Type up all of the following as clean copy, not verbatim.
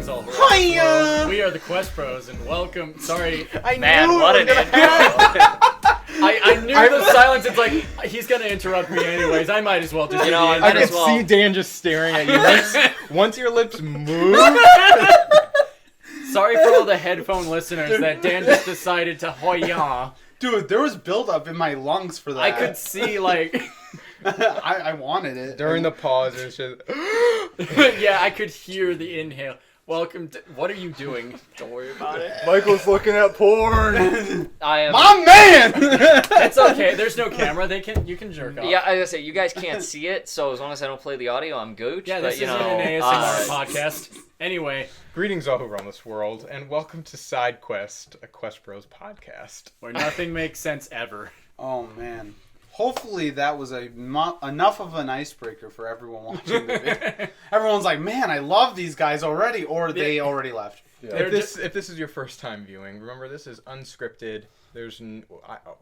all who Hiya! are. We are the Quest Bros, and welcome. Sorry, Man, what an intro. I knew the silence. It's like he's gonna interrupt me anyways. I might as well just. I could see Dan just staring at you. Once your lips move. Sorry for all the headphone listeners that Dan just decided to hoya. Dude, there was buildup in my lungs for that. I could see like. I wanted it. During the pause, it's just... Yeah, I could hear the inhale. Welcome to... What are you doing? Don't worry about it. Michael's looking at porn. I am. My man! It's okay. There's no camera. You can jerk off. Yeah, I was gonna say, you guys can't see it, so as long as I don't play the audio, I'm gooch. Yeah, but, this isn't an ASMR podcast. Anyway. Greetings all who run this world, and welcome to Side Quest, a Quest Bros podcast. Where nothing makes sense ever. Oh, man. Hopefully that was enough of an icebreaker for everyone watching the video. Everyone's like, man, I love these guys already, or they already left. Yeah. If this is your first time viewing, remember this is unscripted. There's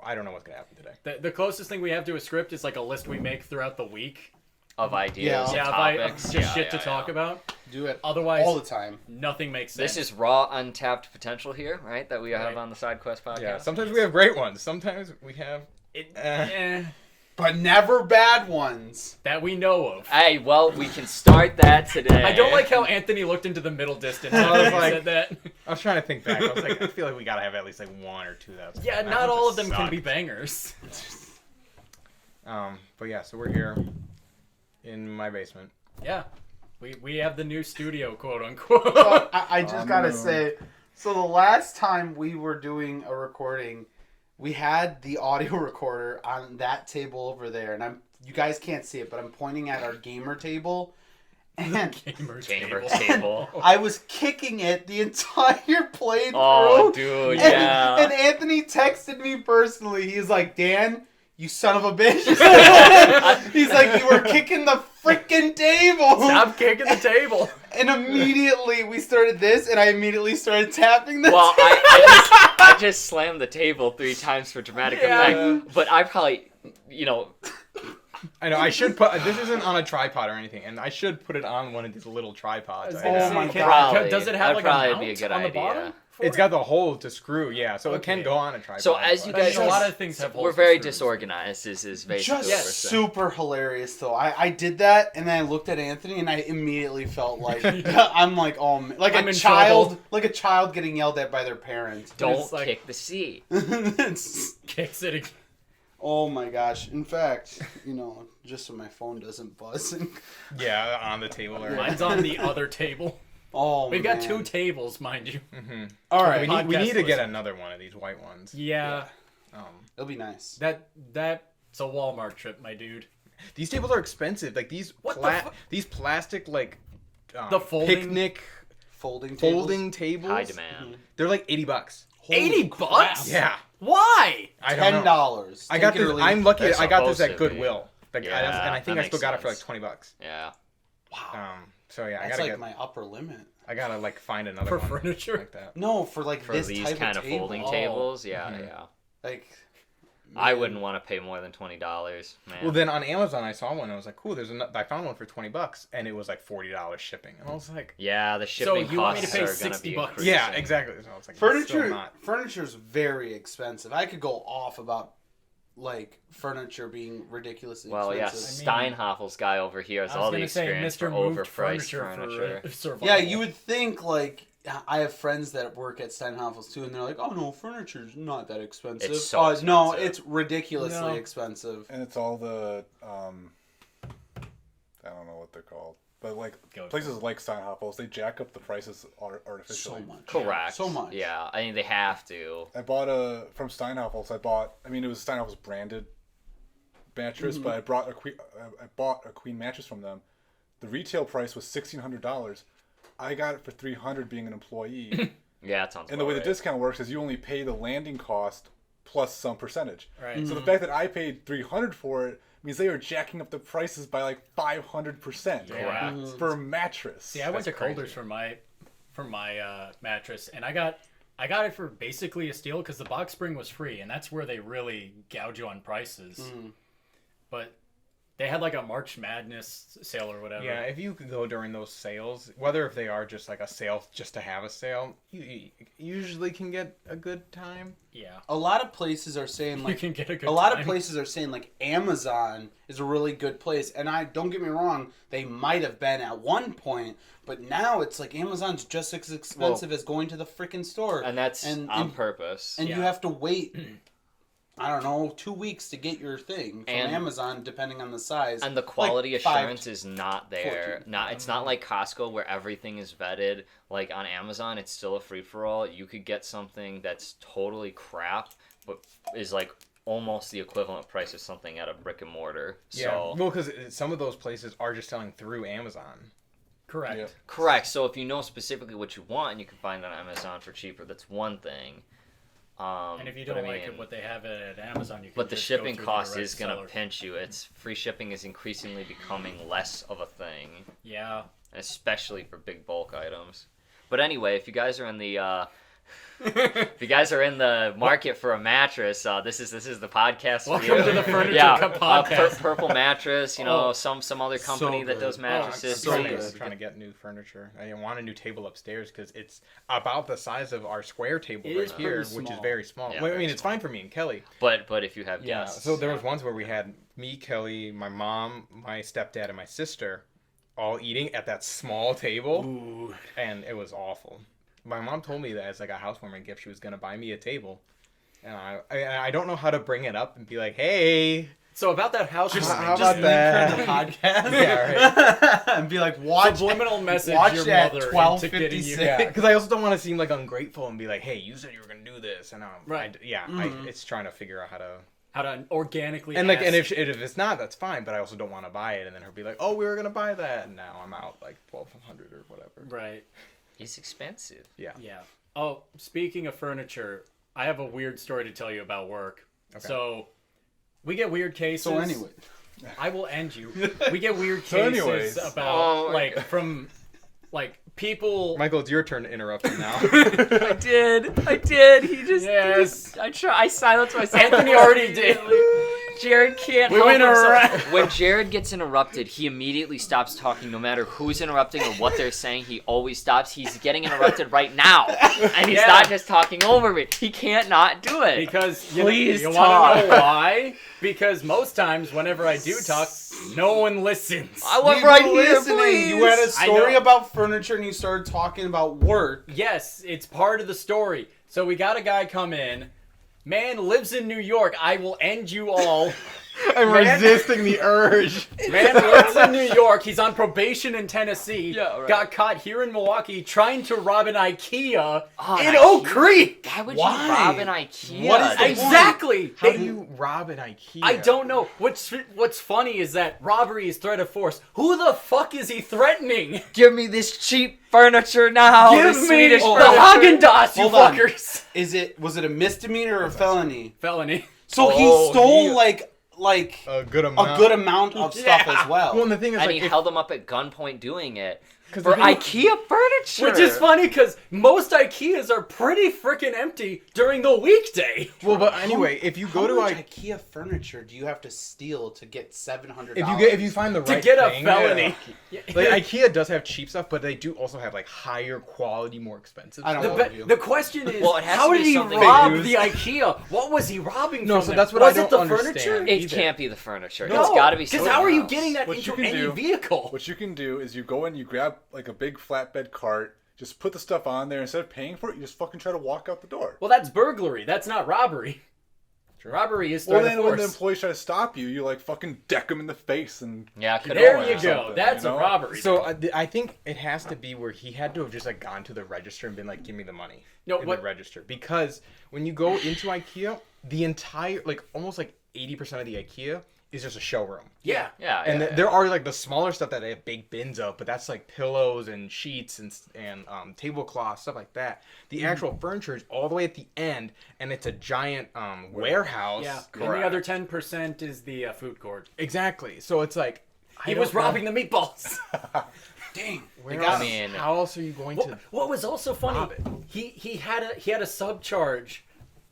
I don't know what's going to happen today. The closest thing we have to a script is like a list we make throughout the week. Of ideas, yeah, topics. To talk about. Do it Otherwise, all the time. Nothing makes sense. This is raw, untapped potential here, right? That we have on the Side Quest podcast. Yeah, sometimes we have great ones. Sometimes we have... But never bad ones. That we know of. Hey, well, we can start that today. I don't like how Anthony looked into the middle distance after he said that. I was trying to think back. I was like, I feel like we gotta have at least like one or two that. Yeah, not all of them can be bangers. But yeah, so we're here in my basement. Yeah, we have the new studio, quote unquote. So I just gotta say, so the last time we were doing a recording, we had the audio recorder on that table over there, and you guys can't see it, but I'm pointing at our gamer table. And gamer table. I was kicking it the entire playthrough. Oh, dude, yeah. And Anthony texted me personally. He's like, Dan, you son of a bitch. He's like, you were kicking the freaking table. Stop kicking the table. And immediately we started this, and I immediately started tapping the Well, table. I just slammed the table 3 times for dramatic effect. But I probably, I know, I should put... This isn't on a tripod or anything, and I should put it on one of these little tripods. Oh my God. Probably. Does it have like That'd a probably mount be a good on the idea. bottom? It's got the hole to screw, yeah, so it can go on a tripod. So as you guys... A lot of things have holes We're very for screws. disorganized, is basically Just what we're saying. super hilarious, though. I did that, and then I looked at Anthony, and I immediately felt like I'm like, oh, man. Like I'm a in child, trouble. like a child getting yelled at by their parents. Don't like- kick the seat. Kicks it again. Oh my gosh! In fact, just so my phone doesn't buzz. Yeah, on the table. Or Mine's on the other table. Oh, We've man. got 2 tables, mind you. Mm-hmm. All right, We need to get Podcast another one of these white ones. Yeah. it'll be nice. That's a Walmart trip, my dude. These tables are expensive. Like these these plastic like The folding- picnic Folding tables. High demand. They're like $80. $80? Yeah. Why? I don't know. $10. I got this. I'm lucky. That's I got this supposed at to be. Goodwill. Like, Yeah, and I think that I still makes got it for like sense. $20. Yeah. Wow. So yeah, That's like my upper limit. I gotta like find another For one furniture? like that. No, for like For this these type kind of of table. folding Oh. tables, yeah, Mhm. yeah. Like, I man. wouldn't want to pay more than $20, man. Well, then on Amazon I saw one. And I was like, cool. I found one for $20, and it was like $40 shipping. And I was like, yeah, the shipping you want me to costs pay are gonna be $60? increasing. yeah, exactly. So I was like, it's still not. Furniture's very expensive. I could go off about like furniture being ridiculously Well, yeah, expensive. Steinhaffel's guy over here has I was all the gonna say, experience Mr. for moved overpriced furniture. For survival. Yeah, you would think like I have friends that work at Steinhaffel's too, and they're like, "Oh no, furniture's not that expensive." It's so No, expensive. it's ridiculously No. expensive. And it's all the, I don't know what they're called. But like places like Steinhaffel's, they jack up the prices artificially. So much. Correct. So much. Yeah, I mean, they have to. I bought from Steinhaffel's, it was Steinhaffel's branded mattress, but I bought a queen mattress from them. The retail price was $1,600. I got it for $300 being an employee. Yeah, it sounds And the way right. the discount works is you only pay the landing cost plus some percentage. Right. So the fact that I paid $300 for it means they are jacking up the prices by like 500% Correct. for a mattress. See, I went to Colders for my mattress, and I got it for basically a steal because the box spring was free, and that's where they really gouge you on prices. But They had like a March Madness sale or whatever. Yeah, if you could go during those sales, whether if they are just like a sale just to have a sale, you usually can get a good time. Yeah. A lot of places are saying You like can get a good a lot time. of places are saying like Amazon is a really good place, and I don't get me wrong, they might have been at one point, but now it's like Amazon's just as expensive as going to the freaking store, And that's on purpose. and Yeah. you have to wait. I don't know, 2 weeks to get your thing from And- Amazon, depending on the size. And the quality Like 5 assurance is not there. 14. It's not like Costco where everything is vetted. Like on Amazon, it's still a free for all. You could get something that's totally crap, but is like almost the equivalent price of something at a brick and mortar. Yeah, So well, because some of those places are just selling through Amazon. Correct. Yeah. correct. So if you know specifically what you want and you can find it on Amazon for cheaper, that's one thing. And if you but don't I like mean, it, what they have at Amazon, you can but the just go shipping through cost direct is gonna seller. pinch you. It's free shipping is increasingly becoming less of a thing, Yeah. especially for big bulk items. But anyway, if you guys are in the if you guys are in the market for a mattress, this is the podcast for Welcome you. to the Furniture yeah, Cup podcast. Purple Mattress. You know, some other so company that good. does I'm mattresses. so trying, good. please. trying to get new furniture. I want a new table upstairs because it's about the size of our square table It right is here, pretty which is small. very small. Yeah, Well, I very mean, it's fine for me and Kelly. But if you have Yeah. guests, So there was ones where we had me, Kelly, my mom, my stepdad, and my sister all eating at that small table, Ooh. and it was awful. My mom told me that as like a housewarming gift, she was gonna buy me a table, and I don't know how to bring it up and be like, hey. So about that house, How Just about link that? her the podcast. Yeah, right. And be like, watch subliminal message watch your it at mother into 12:56. getting you. Yeah, because I also don't want to seem like ungrateful and be like, hey, you said you were gonna do this, and Right. it's trying to figure out how to. How to organically And like, and ask. if it's not, that's fine. But I also don't want to buy it, and then her be like, "Oh, we were gonna buy that," and now I'm out like 1,200 or whatever. Right. it's expensive. Yeah. Yeah. Oh, speaking of furniture, I have a weird story to tell you about work. Okay. So, we get weird cases. So anyway, I will end you. We get weird So cases anyways. about Oh my like God. from like people. Michael, it's your turn to interrupt him now. I did. He just. Yes. I silenced myself. Anthony already did. Jared can't We help went himself. around. When Jared gets interrupted, he immediately stops talking. No matter who's interrupting or what they're saying, he always stops. He's getting interrupted right now, and he's Yeah. not just talking over me. He can't not do it. Because Please you talk. want to know why? Because most times, whenever I do talk, no one listens. I want we right were here, listening. please. You had a I story know. about furniture, and you started talking about work. Yes, it's part of the story. So we got a guy come in. Man lives in New York. I will end you all. I'm resisting the urge. Man lives in New York. He's on probation in Tennessee. Yeah, right. Got caught here in Milwaukee trying to rob an IKEA Oh, in an Oak IKEA? Creek. Why would Why? you rob an IKEA? What is the Exactly. How They- do you rob an IKEA? I don't know. What's funny is that robbery is threat of force. Who the fuck is he threatening? Give me this cheap furniture now. Give this me Swedish the furniture. Haagen-Dazs, you Hold on. fuckers. Was it a misdemeanor or a felony? Felony. So Oh, he stole he- like A good amount. a good amount of stuff Yeah. as well. Well, and the thing is, And like, he held him up at gunpoint doing it. 'Cause For the thing- IKEA furniture. Which is funny because most IKEAs are pretty freaking empty during the weekday. well, but anyway, if you go How to much like, IKEA furniture do you have to steal to get $700? if you find the To right get a thing, felony. Like IKEA does have cheap stuff, but they do also have like higher quality, more expensive. I don't stuff. believe you. The question is, Well, it has how to be did he something rob they use. the IKEA? What was he robbing No, from so them? that's what was I it the don't furniture? understand. It either. can't be the furniture. No, It's got to be because something how are you else. getting that What into you can any do- vehicle? What you can do is you go in, you grab like a big flatbed cart, just put the stuff on there. Instead of paying for it, you just fucking try to walk out the door. Well, that's burglary. That's not robbery. Robbery is Well, threat then of when the force. employees try to stop you, you like fucking deck them in the face and Yeah, could There have you went go. out. That's you a know? robbery. So I think it has to be where he had to have just like gone to the register and been like, "Give me the money." No, in what- the register, because when you go into IKEA, the entire like almost like 80% of the IKEA is just a showroom. yeah. Yeah, And yeah. there are like the smaller stuff that they have big bins of, but that's like pillows and sheets and tablecloths, stuff like that. The actual furniture is all the way at the end, and it's a giant warehouse. Yeah. And the other 10% is the food court. Exactly. So it's like He was robbing the meatballs. Dang. Where got else, me. I mean- how else are you going to? What was also funny, rob it. he had a subcharge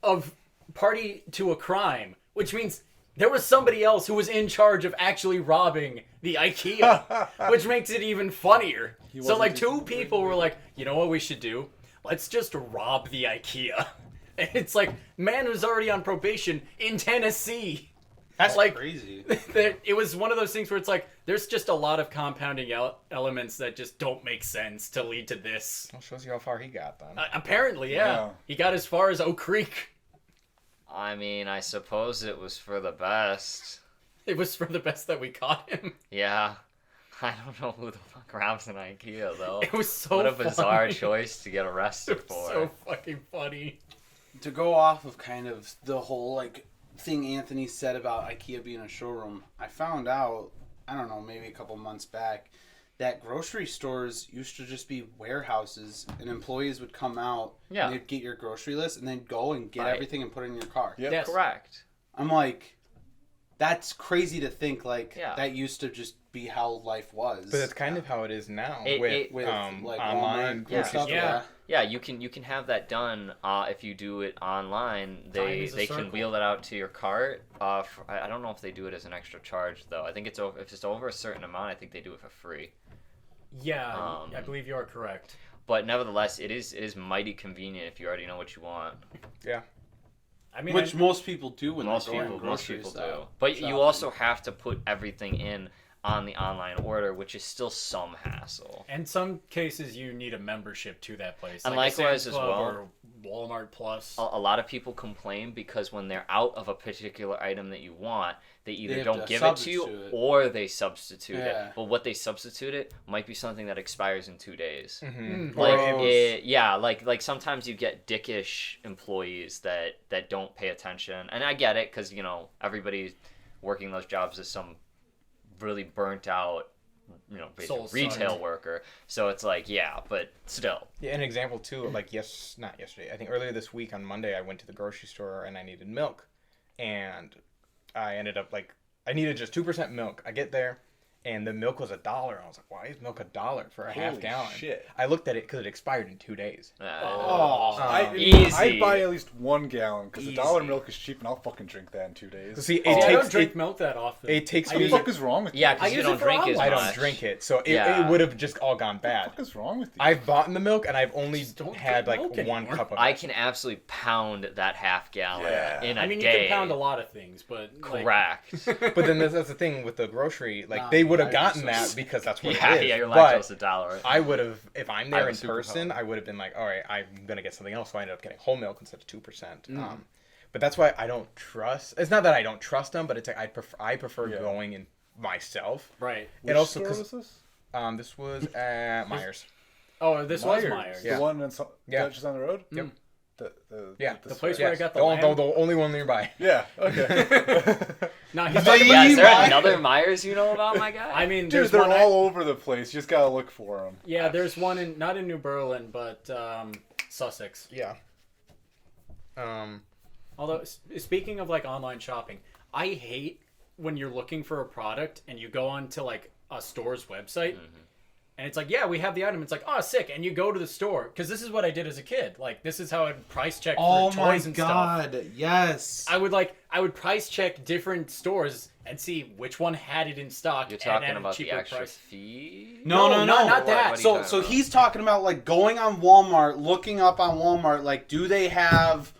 of party to a crime, which means there was somebody else who was in charge of actually robbing the IKEA, which makes it even funnier. So wasn't like just- two people were like, you know what we should do? Let's just rob the IKEA. And it's like, man was already on probation in Tennessee. That's like crazy. It was one of those things where it's like, there's just a lot of compounding elements that just don't make sense to lead to this. Well, shows you how far he got then. Apparently, yeah. Yeah. He got as far as Oak Creek. I mean, I suppose it was for the best. It was for the best that we caught him. Yeah. I don't know who the fuck robs an IKEA, though. It was so What a bizarre funny. choice to get arrested It was for. so fucking funny. To go off of kind of the whole like thing Anthony said about IKEA being a showroom, I found out, I don't know, maybe a couple months back, that grocery stores used to just be warehouses, and employees would come out Yeah. and they'd get your grocery list and then go and get Right. everything and put it in your car. Yep. Yes. Correct. I'm like, that's crazy to think like Yeah. that used to just be how life was. But that's kind of how it is now It- with like online Walmart yeah. and stuff. Yeah. Yeah, you can have that done if you do it online. Time They is a they can circle. wheel it out to your cart. I don't know if they do it as an extra charge though. I think it's over, if it's over a certain amount. I think they do it for free. Yeah, Um, I believe you are correct. But nevertheless, it is mighty convenient if you already know what you want. Yeah. I mean, Which most people do when Most they're going people groceries do. But shopping. you also have to put everything in on the online order, which is still some hassle. in some cases, you need a membership to that place. And like a likewise Sam's as Club well. or Walmart Plus. A lot of people complain because when they're out of a particular item that you want, they either They have don't to give it to you substitute it. or they substitute Yeah. it. But what they substitute it might be something that expires in 2 days. Mm-hmm. Like Gross. like sometimes you get dickish employees that don't pay attention, and I get it because everybody working those jobs is some really burnt out basically Soul-sucked. retail worker. So it's like but still. Yeah, an example too, like not yesterday. I think earlier this week on Monday, I went to the grocery store and I needed milk, and I ended up I needed just 2% milk. I get there, and the milk was $1. I was like, why is milk $1 for a half Holy gallon? shit. I looked at it because it expired in 2 days. Oh, Easy. I'd buy at least 1 gallon because Easy. $1 milk is cheap, and I'll fucking drink that in 2 days. See, I don't takes drink milk that often. it takes What me. the fuck is wrong with you? Yeah, I because you use don't it for drink as online. much. I don't drink it, so it Yeah. would have just all gone bad. What is wrong with you? I've bought the milk and I've only Just don't had drink like milk one anymore. cup of it. I can absolutely pound that half gallon Yeah. in a I mean, you day. can pound a lot of things, but Correct. But then that's the thing with the grocery. Like Nah, they would have I gotten just- that because that's what yeah, it is. yeah, your but lactose $1. I would have, if I'm I there have a in person, superpower. I would have been like, all right, I'm gonna get something else. So I ended up getting whole milk instead of 2%. Mm. But that's why I don't trust. It's not that I don't trust them, but it's like I prefer Yeah. going in myself. right. It Which also store 'cause, was this? this was at Myers. Oh, this was Myers. Yeah. The one in Yeah. just on the road? Yep. The The place square? where I got the the, lamb. the only one nearby. Yeah, okay. No, he's The- talking Yeah, is there Myers. another Myers you know about, my guy? I mean, Dude, there's they're one. all over the place. You just gotta look for them. Yeah, there's one not in New Berlin, but Sussex. Yeah. Although speaking of like online shopping, I hate when you're looking for a product and you go onto like a store's website. And it's like, yeah, we have the item. It's like, oh, sick. And you go to the store. Because this is what I did as a kid. Like, this is how I'd price check Oh for my toys and stuff. god, yes. I would price check different stores and see which one had it in stock. You're and talking at a about the cheaper extra price. fee? No, not that. What are you So talking so about? he's talking about like going on Walmart, looking up on Walmart, like, do they have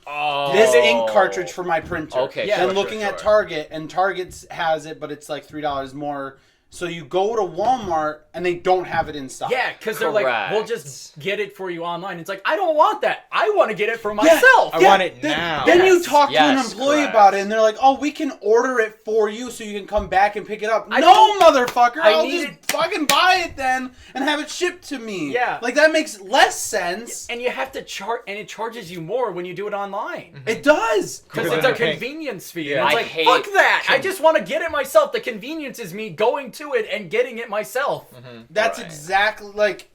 this ink cartridge for my printer? Okay, Yeah. And sure, looking sure, at sure. Target, and Target has it, but it's like $3 more. So you go to Walmart and they don't have it in stock. Yeah, because they're like, we'll Correct. just get it for you online. It's like, I don't want that. I want to get it for myself. I want it then, now. Then you Yes. talk to Yes, an employee correct. about it, and they're like, "Oh, we can order it for you, so you can come back and pick it up." I No, motherfucker! I I'll need just it- fucking buy it then and have it shipped to me. Yeah. like that makes less sense. And you have to charge, and it charges you more when you do it online. It does. Because Because it's then a you're paying- convenience fee. Yeah. And it's I like, hate fuck that. I just want to get it myself. The convenience is me going to it and getting it myself. That's Right. exactly like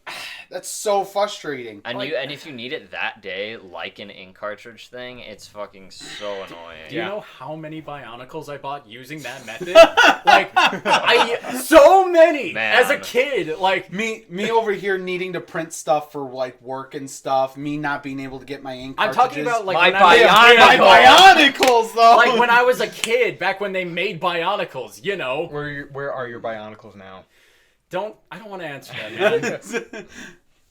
That's so frustrating. And Like- and if you need it that day, like an ink cartridge thing, it's fucking so annoying. Do you know how many Bionicles I bought using that method? Like, so many Man. as a kid. Like, Me over here needing to print stuff for like work and stuff. Me not being able to get my ink I'm cartridges. talking about like My when I was- my Bionicles though. like when I was a kid, back when they made Bionicles. You know, Where are your Bionicles now? I don't want to answer that, man.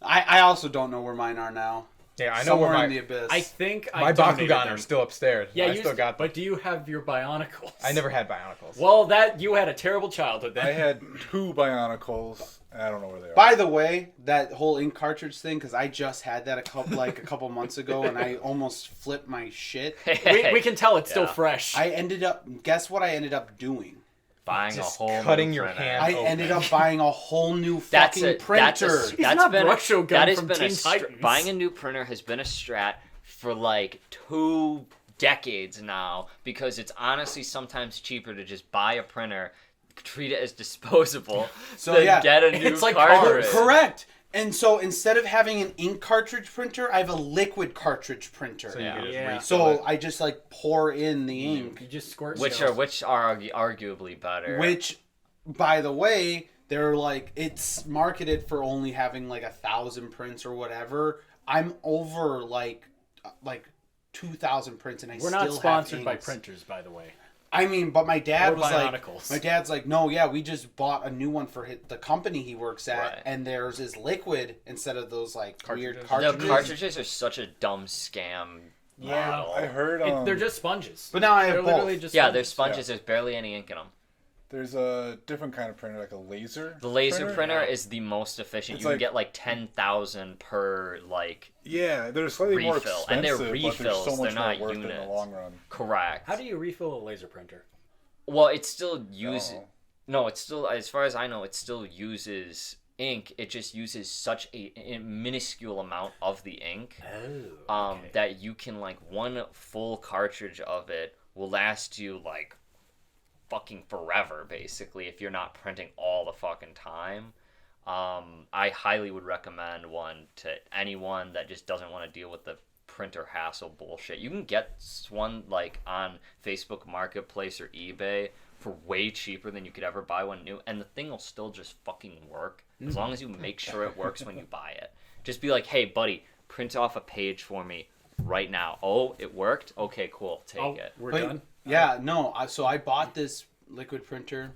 I also don't know where mine are now. Yeah, I know Somewhere where in the abyss. I think my I donated Bakugan them. are still upstairs. Yeah, I you still got them. But do you have your Bionicles? I never had Bionicles. Well, you had a terrible childhood then. I had 2 Bionicles. I don't know where they are. By the way, that whole ink cartridge thing, because I just had that a couple months ago, and I almost flipped my shit. we can tell it's still Yeah. fresh. Guess what I ended up doing? Buying Just a whole cutting new your printer. hand. I Oh, ended man. up buying a whole new That's fucking a printer. He's not been Bruxo Gun that has from been Teen a Titans. buying a new printer has been a strat for like 2 decades now, because it's honestly sometimes cheaper to just buy a printer, treat it as disposable, So, than yeah, get a new it's like cartridge. Correct. And so instead of having an ink cartridge printer, I have a liquid cartridge printer. So you Yeah. can just Yeah. refill So it. I just like pour in the ink. You just squirt. Which are arguably better. Which, by the way, they're like, it's marketed for only having like 1,000 prints or whatever. I'm over like 2,000 prints, and I We're still not sponsored have by inks. printers, by the way. I mean, but my dad Or was Bionicles. like, no, yeah, we just bought a new one for the company he works at, Right. and theirs is liquid instead of those like weird Cartridges. cartridges. the cartridges are such a dumb scam Yeah. model. I heard They're just sponges. But now I have They're both. literally just Yeah, sponges. they're sponges. There's barely any ink in them. there's a different kind of printer, like a laser. The laser printer is the most efficient. It's You can like- get like 10,000 per like Yeah, they're slightly more refill, expensive, and they're but refills, they're so much they're not more worth it in units. the long run. correct. How do you refill a laser printer? Well, it still uses. Oh. No, it still, as far as I know, it still uses ink. It just uses such a minuscule amount of the ink Oh. that you can, like, one full cartridge of it will last you like fucking forever, basically, if you're not printing all the fucking time. I highly would recommend one to anyone that just doesn't want to deal with the printer hassle bullshit. You can get one like on Facebook Marketplace or eBay for way cheaper than you could ever buy one new, and the thing will still just fucking work as long as you make sure it works when you buy it. Just be like, hey buddy, print off a page for me right now. Oh, it worked? Okay, cool, take it. We're But, done. Yeah, no. So I bought this liquid printer,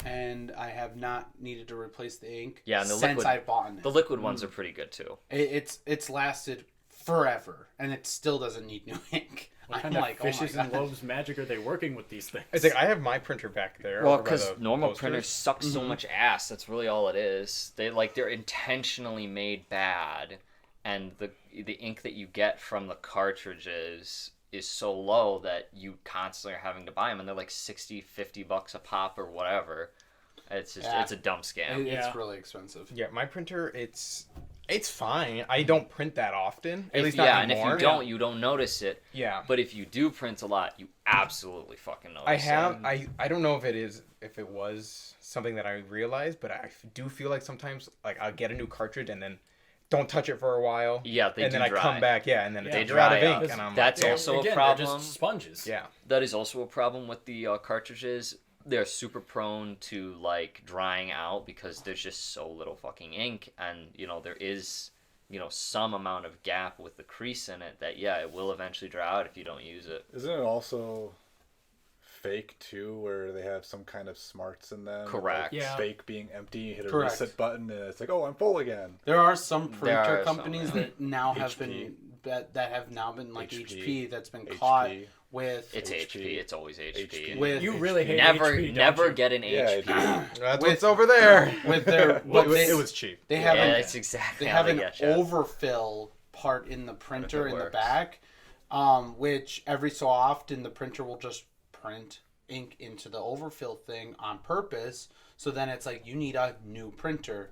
and I have not needed to replace the ink. Yeah, and the since liquid- I've bought it. The liquid ones are pretty good too. It's lasted forever, and it still doesn't need new ink. What I'm kind like, of fishes oh my and God. loaves magic are they working with these things? It's like I have my printer back there. Well, over by because the normal posters. printers suck so much ass. That's really all it is. They're intentionally made bad, and the ink that you get from the cartridges is so low that you constantly are having to buy them, and they're like $60-$50 a pop or whatever. It's just Yeah. it's a dumb scam. Yeah. It's really expensive. Yeah, my printer, it's fine. I don't print that often. At least not yeah, and anymore. if you don't, you don't notice it. Yeah. But if you do print a lot, you absolutely fucking notice. I have. it. I don't know if it was something that I realized, but I do feel like sometimes like I'll get a new cartridge and then don't touch it for a while. Yeah, they and do then dry. I come back, and then Yeah, it's they out of dry ink, up. and I'm That's like, also a Again, problem. They're just sponges. yeah. That is also a problem with the cartridges. They're super prone to like drying out because there's just so little fucking ink, and there is some amount of gap with the crease in it that it will eventually dry out if you don't use it. Isn't it also fake too, where they have some kind of smarts in them? Correct. Like Yeah. Fake being empty, you hit a Correct. reset button, and it's like, oh, I'm full again. There are some There printer are some, companies yeah. that now have HP. been that have now been like HP. HP that's been HP. caught with It's HP. HP. It's always HP. with You really hate Never, HP, don't never you? get an Yeah, I HP. do. That's With- what's over there. with their what they, It was cheap. they have Yeah, an, that's exactly they how have they an get you. overfill part in the printer it in the works. back, which every so often the printer will just print ink into the overfill thing on purpose. So then it's like you need a new printer,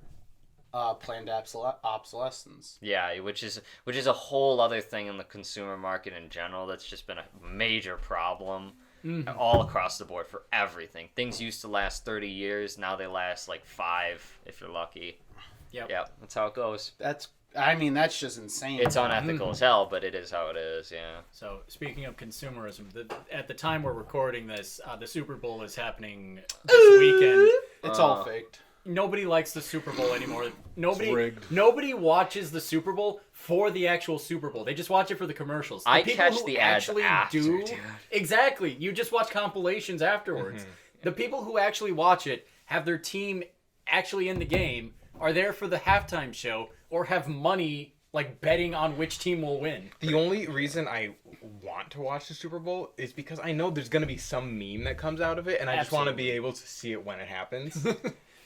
planned obsolescence. Yeah, which is a whole other thing in the consumer market in general. That's just been a major problem all across the board for everything. Things used to last 30 years, now they last like 5 if you're lucky. Yep. Yeah, that's how it goes. That's just insane. It's unethical as hell, but it is how it is. Yeah. So speaking of consumerism, at the time we're recording this, the Super Bowl is happening this weekend. It's all faked. Nobody likes the Super Bowl anymore. rigged. Nobody watches the Super Bowl for the actual Super Bowl. They just watch it for the commercials. I people catch who the ads actually after, dude. Exactly. You just watch compilations afterwards. The people who actually watch it have their team actually in the game, are there for the halftime show, or have money like betting on which team will win. The only reason I want to watch the Super Bowl is because I know there's going to be some meme that comes out of it, and I just want to be able to see it when it happens.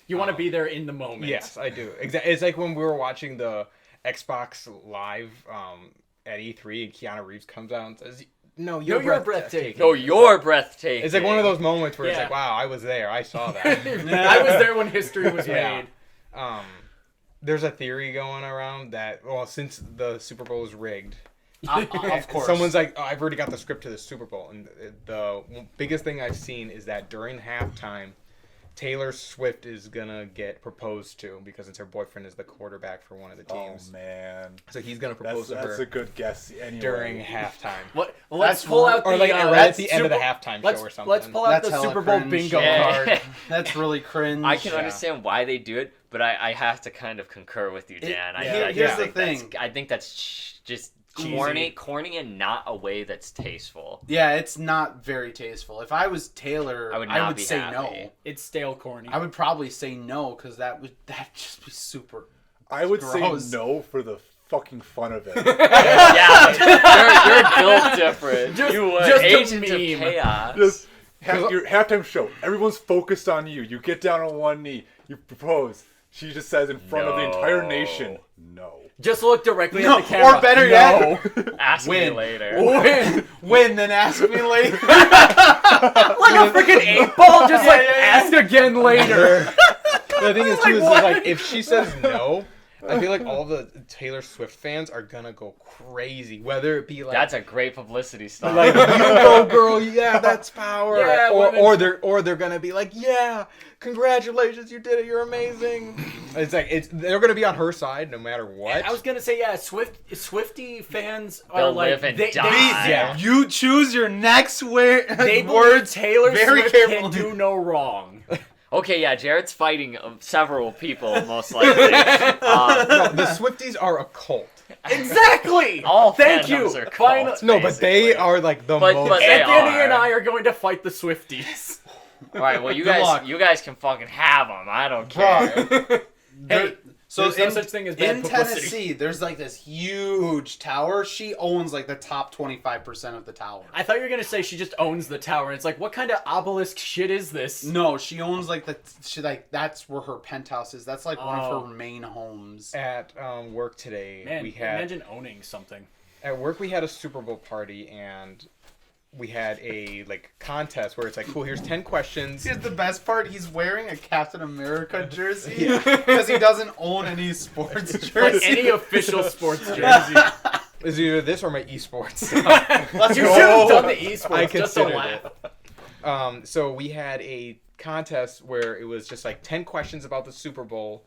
You want to be there in the moment. Yes, I do. It's like when we were watching the Xbox Live at E3, and Keanu Reeves comes out and says, "No, you're breathtaking." No, you're breathtaking. It's like one of those moments where it's Yeah. like, "Wow, I was there. I saw that." I was there when history was Yeah. made. There's a theory going around that, well, since the Super Bowl is rigged, Of course. someone's like, "Oh, I've already got the script to the Super Bowl," and the biggest thing I've seen is that during halftime, Taylor Swift is gonna get proposed to because it's her boyfriend is the quarterback for one of the teams. Oh man, So he's gonna propose that's to a her good guess. Anyway. during halftime. What? Let's That's pull out Or the like right at the end of the Super- halftime let's, show or something. Let's pull out That's the hella Super Bowl cringe. bingo Yeah. card. That's really cringe. I can Yeah. understand why they do it, but I have to kind of concur with you, Dan. Here's the thing. I think that's just Cheesy. corny, and not a way that's tasteful. Yeah, it's not very tasteful. If I was Taylor, I would not be say happy. no. It's stale corny. I would probably say no because that'd just be super. I would Gross. say no for the fucking fun of it. Yeah, you're built different. You would. just a Agent of meme. chaos. Just your halftime show. Everyone's focused on you. You get down on one knee. You propose. She just says in front of the entire nation, no. Just look directly No, at the camera. or better No. yet, Ask Win. me later. win, then ask me later. Like a freaking 8-ball, just like ask again later. The thing is, too, is what? like if she says no, I feel like all the Taylor Swift fans are gonna go crazy. Whether it be like That's a great publicity stunt. like you go girl, yeah, that's power. Yeah, or they're gonna be like, yeah, congratulations, you did it, you're amazing. It's like they're gonna be on her side no matter what. I was gonna say, yeah, Swiftie fans are They'll like live and they, die. Yeah. You choose your next They believe words Taylor very Swift carefully. can do no wrong. Okay, yeah, Jared's fighting several people, most likely. No, the Swifties are a cult. Exactly. All Thank you. fandoms are Final. cults, No, but they basically. are like the But- most. but they Anthony are. and I are going to fight the Swifties. All right, well, you Good luck. guys can fucking have them. I don't care. Hey, So there's no in, such thing as bad in publicity. Tennessee, there's like this huge tower. She owns like the top 25% of the tower. I thought you were gonna say she just owns the tower. It's like, what kind of obelisk shit is this? No, she owns like that's where her penthouse is. That's like one Oh. of her main homes. At work today, Man, we had imagine owning something. at work we had a Super Bowl party, and we had a like contest where it's like, cool, here's 10 questions. Here's the best part: he's wearing a Captain America jersey because he doesn't own any sports Like jersey. any official sports jersey. It's either this or my esports. Let's You go. should have done the esports I just to considered laugh. So we had a contest where it was just like 10 questions about the Super Bowl.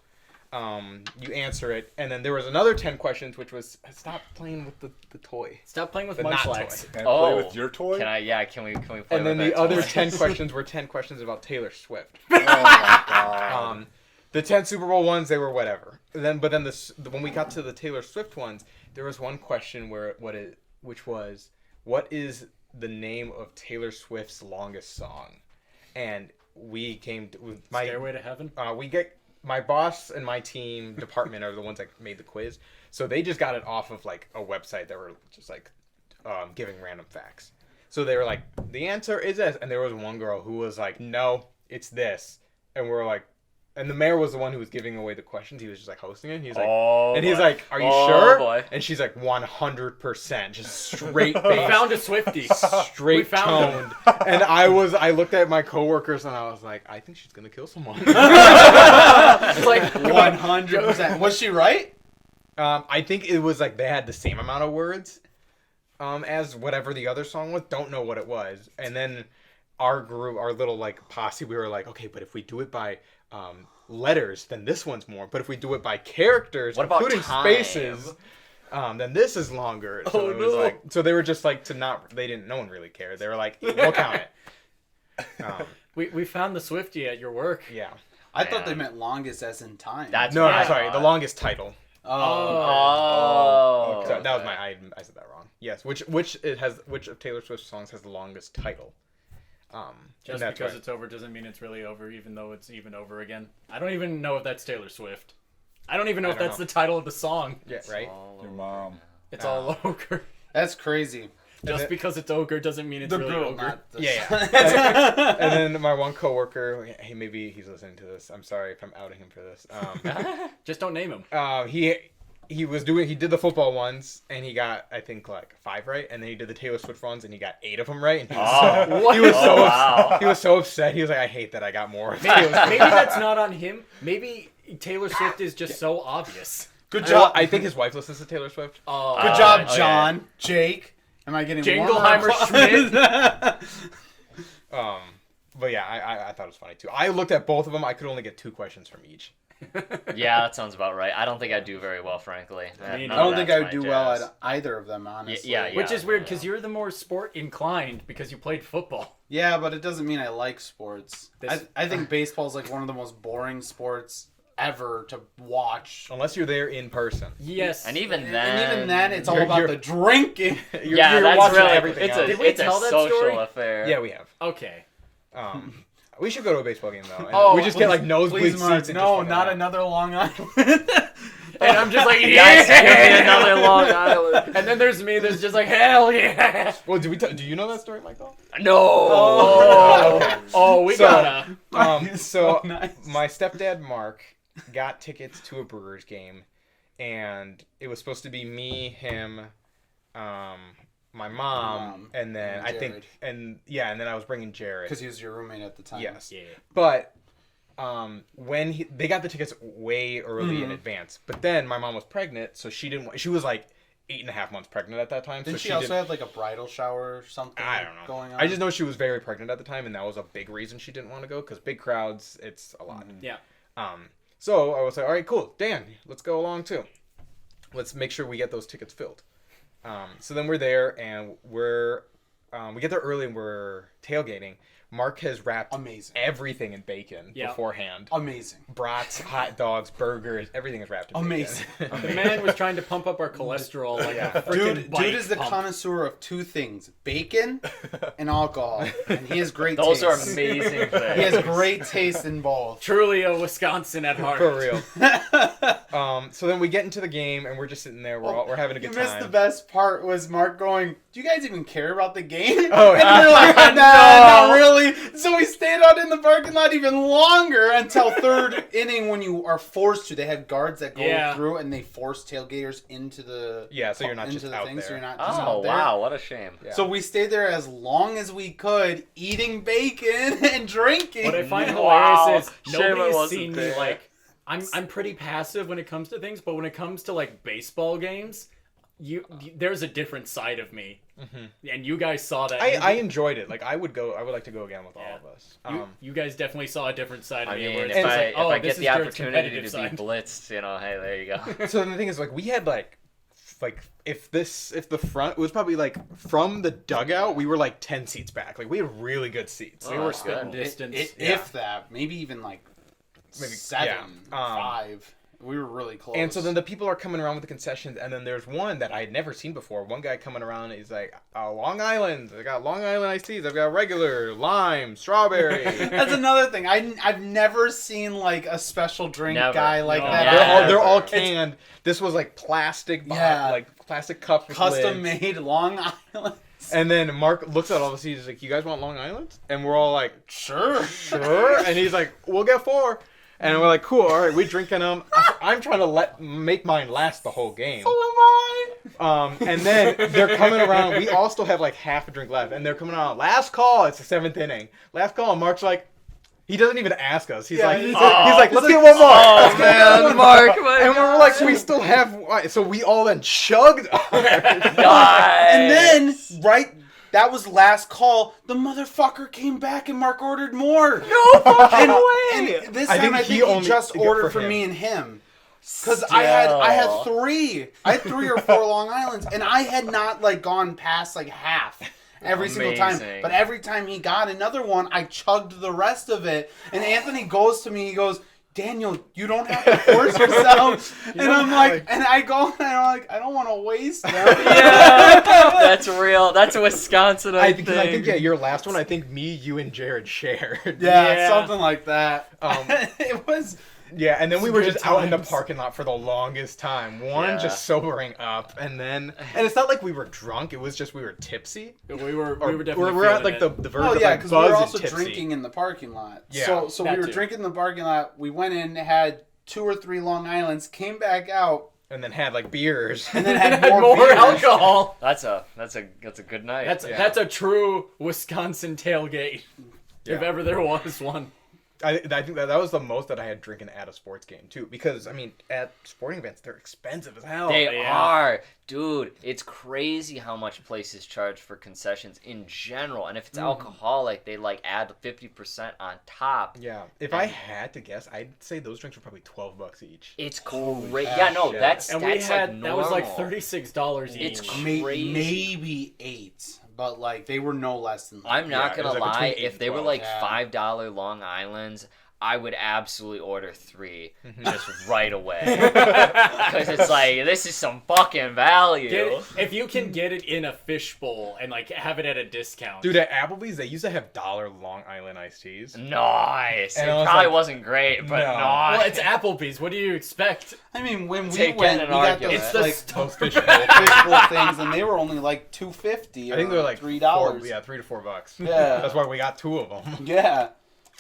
You answer it, and then there was another 10 questions, which was stop playing with the toy. Stop playing with The not munchlax. Can I play with your toy? Can we play And then with the that other toy? 10 questions were 10 questions about Taylor Swift. Oh my god. The 10 Super Bowl ones, they were whatever. But then when we got to the Taylor Swift ones, there was one question which was, what is the name of Taylor Swift's longest song? And we came to with my Stairway to Heaven. my boss and my team department are the ones that made the quiz, so they just got it off of like a website that were just like giving random facts. So they were like, the answer is this, and there was one girl who was like, no, it's this, and we're like, and the mayor was the one who was giving away the questions. He was just like hosting it. He's like, he's like, are you sure? Boy. And she's like, 100%, just straight We face. found a Swiftie. Straight We found him. toned. And I looked at my coworkers and I was like, I think she's gonna kill someone. It's like 100%. Was she right? I think it was like they had the same amount of words as whatever the other song was. Don't know what it was. And then our group, our little like posse, we were like, okay, but if we do it by letters, then this one's more. But if we do it by characters, What about including time? spaces, then this is longer. So Oh, it was no. like, so they were just like no one really cared. They were like, we'll count it. We found the Swiftie at your work. Yeah. I thought they Man. meant longest as in time. That's No, what I no, sorry, the thought. longest title. Oh. So that was I said that wrong. Yes, which of Taylor Swift's songs has the longest title? Just and that's because right. it's over doesn't mean it's really over, even though it's even over again. I don't even know if that's Taylor Swift. I don't even know if don't that's know. the title of the song. Yeah, right. Your mom. It's all ogre. That's crazy. Just because it's ogre doesn't mean it's The really girl, ogre. not the Yeah. And then my one coworker, hey, maybe he's listening to this. I'm sorry if I'm outing him for this. Just don't name him. He did the football ones and he got I think like 5 right, and then he did the Taylor Swift ones and he got 8 of them right. And he was so upset. He was like, I hate that I got more. Maybe that's not on him. Maybe Taylor Swift is just so obvious. Good Well, job. I think his wife listens to Taylor Swift. Good job, okay. John. Jake. Am I getting Jingleheimer one more Schmidt. But yeah, I thought it was funny too. I looked at both of them. I could only get 2 questions from each. Yeah, that sounds about right. I don't think I'd do very well, frankly. mean, I don't think I would do well at either of them, honestly. Yeah. Which is weird because you're the more sport inclined because you played football. Yeah, but it doesn't mean I like sports. This- I think baseball is like one of the most boring sports ever to watch. Unless you're there in person. Yes. And even then, And even then, it's all You're- about you're- the drinking. You're that's watching really everything it's else. Did we it's tell a that social story? affair. Yeah, we have. Okay. We should go to a baseball game though. And Oh, we just get like nosebleed please, seats. Mark, and no, just not fucking another Long Island. And I'm just like, Yes, give me yeah. another Long Island. And then there's me that's just like, hell yeah. Well, do you know that story, Michael? No. Oh, we So- gotta. So nice. my stepdad Mark got tickets to a Brewers game, and it was supposed to be me, him, my mom, and then and I think, Jared. and then I was bringing Jared. Because he was your roommate at the time. Yes. Yeah. But when they got the tickets way early in advance, but then my mom was pregnant, so she didn't. She was like 8.5 months pregnant at that time. Didn't so she also didn't, have like a bridal shower or something I don't know. going on? I just know she was very pregnant at the time, and that was a big reason she didn't want to go because big crowds, it's a lot. Yeah. So I was like, all right, cool, Dan, let's go along too. Let's make sure we get those tickets filled. So then we're there, and we get there early, and we're tailgating. Mark has wrapped Amazing. everything in bacon Yeah. beforehand. Amazing. Brats, hot dogs, burgers, everything is wrapped in Amazing. bacon. The man was trying to pump up our cholesterol like a freaking Dude bike is the pump. connoisseur of 2 things: bacon and alcohol, and he has great Those taste. are amazing things. He has great taste in both. Truly a Wisconsin at heart. For real. So then we get into the game, and we're just sitting there. We're having a You good missed time. the best part was Mark going, "Do you guys even care about the game?" Oh, and they're like, "Nah, not really." So we stayed out in the parking lot even longer until 3rd inning when you are forced to. They have guards that go Yeah. through and they force tailgaters into the So you're not into just the out thing, there. so you're not just Oh out there. wow, what a shame. Yeah. So we stayed there as long as we could, eating bacon and drinking. What I find Wow. hilarious is Shame I nobody's wasn't seen me there. like I'm pretty passive when it comes to things, but when it comes to like baseball games, there's a different side of me, and you guys saw that. I enjoyed it. Like I would like to go again with all Yeah. of us. You guys definitely saw a different side of I me. mean, Where it's if just I, like, oh, if I this get is the Jared's opportunity to competitive be side. blitzed, hey, there you go. So then the thing is, like, we had like if the front was probably like from the dugout, we were like 10 seats back. Like we had really good seats. Oh, We were that's spitting good. distance. If that, maybe even like Maybe 7, yeah. 5. We were really close. And so then the people are coming around with the concessions, and then there's one that I had never seen before. One guy coming around, he's like, Long Island. I got Long Island iced teas. I've got regular, lime, strawberry. That's another thing. I've never seen like a special drink Never. guy like No. that. Yeah. They're all It's- canned. This was like plastic, Yeah. like plastic cup Custom lids. made Long Island. And then Mark looks at all the seats. He's like, "You guys want Long Island?" And we're all like, Sure. "Sure." And he's like, "We'll get 4." And we're like, "Cool, all right." We drinking them. I'm trying to make mine last the whole game. So am I. And then they're coming around. We all still have like half a drink left, and they're coming around. Last call. It's the 7th inning. Last call. And Mark's like, he doesn't even ask us. He's Yeah, like, he's he's like, like, let's get one more. Oh man, Mark, And we're like, we still have. So we all then chugged. And then that was last call. The motherfucker came back and Mark ordered more. No fucking way. And this I time think I he think he only just got ordered for for him. me and him. Because I had 3. I had 3 or 4 Long Islands, and I had not like gone past like half. Every single time. Amazing. But every time he got another one, I chugged the rest of it. And Anthony goes to me, he goes, Daniel, you don't have to force yourself. And I'm like, and I go, and I'm like, I don't want to waste them. Yeah, that's real. That's a Wisconsin I thing. think yeah, your last one. I think me, you, and Jared shared. Yeah, something like that. It was. Yeah, and then we were Good just out in the times. parking lot for the longest time. One, Yeah. just sobering up, and it's not like we were drunk. It was just we were tipsy. We were Or definitely we're at feeling like it. the verge Oh of yeah, like because we were buzz also and tipsy. drinking in the parking lot. Yeah, so that we were too. drinking in the parking lot. We went in, had 2 or 3 Long Islands, came back out, And then had like beers. and then had Had more, more beers. alcohol. That's a good night. That's a true Wisconsin tailgate. If Yeah. ever there was one. I think that was the most that I had drinking at a sports game too, because I mean, at sporting events they're expensive as hell. They yeah. are, dude. It's crazy how much places charge for concessions in general, and if it's alcoholic, they like add 50% on top. Yeah, if I had to guess, I'd say those drinks were probably $12 each. It's crazy. Yeah, no, shit. that's And we had like that was like normal. $36 each. It's May- crazy. maybe 8, but like they were no less than that. I'm not Yeah, it was, gonna like, lie. between 8 If and they were 12. like Yeah. $5 Long Islands, I would absolutely order 3 just right away. Because it's like, this is some fucking value. Get it, if you can get it in a fishbowl and like have it at a discount. Dude, at Applebee's they used to have $1 Long Island iced teas. Nice. And It I was probably like, wasn't great, but no. nice. Well, it's Applebee's. What do you expect? I mean, when we Take went, it we and got argue those it. It's the like Those fish fishbowl things, and they were only like $2.50. I think they're like $3. Yeah, $3 to $4. Yeah. That's why we got 2 of them. Yeah.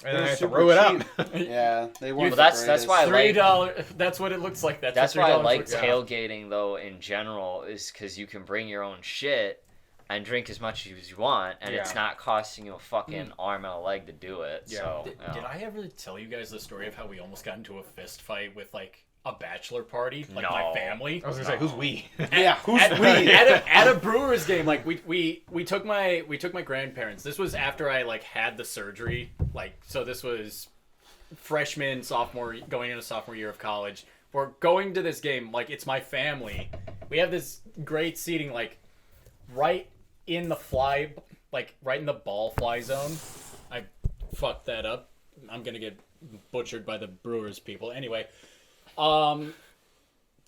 And then I They're had to super roll it up. cheap. Yeah, they weren't. Well, that's the why I like- $3. That's what it looks like. That's what why I $3 like looks like. tailgating, though, in general, is because you can bring your own shit and drink as much as you want, and it's Yeah. not costing you a fucking arm and a leg to do it. Yeah. So, Did I ever tell you guys the story of how we almost got into a fist fight with like a bachelor party, like my No. family? I was gonna say, who's we? Yeah, who's at, we? at a Brewers game, like we took my grandparents. This was after I like had the surgery, like so this was freshman, sophomore, going into sophomore year of college. We're going to this game, like it's my family. We have this great seating, like right in the right in the ball fly zone. I fucked that up. I'm gonna get butchered by the Brewers people. Anyway,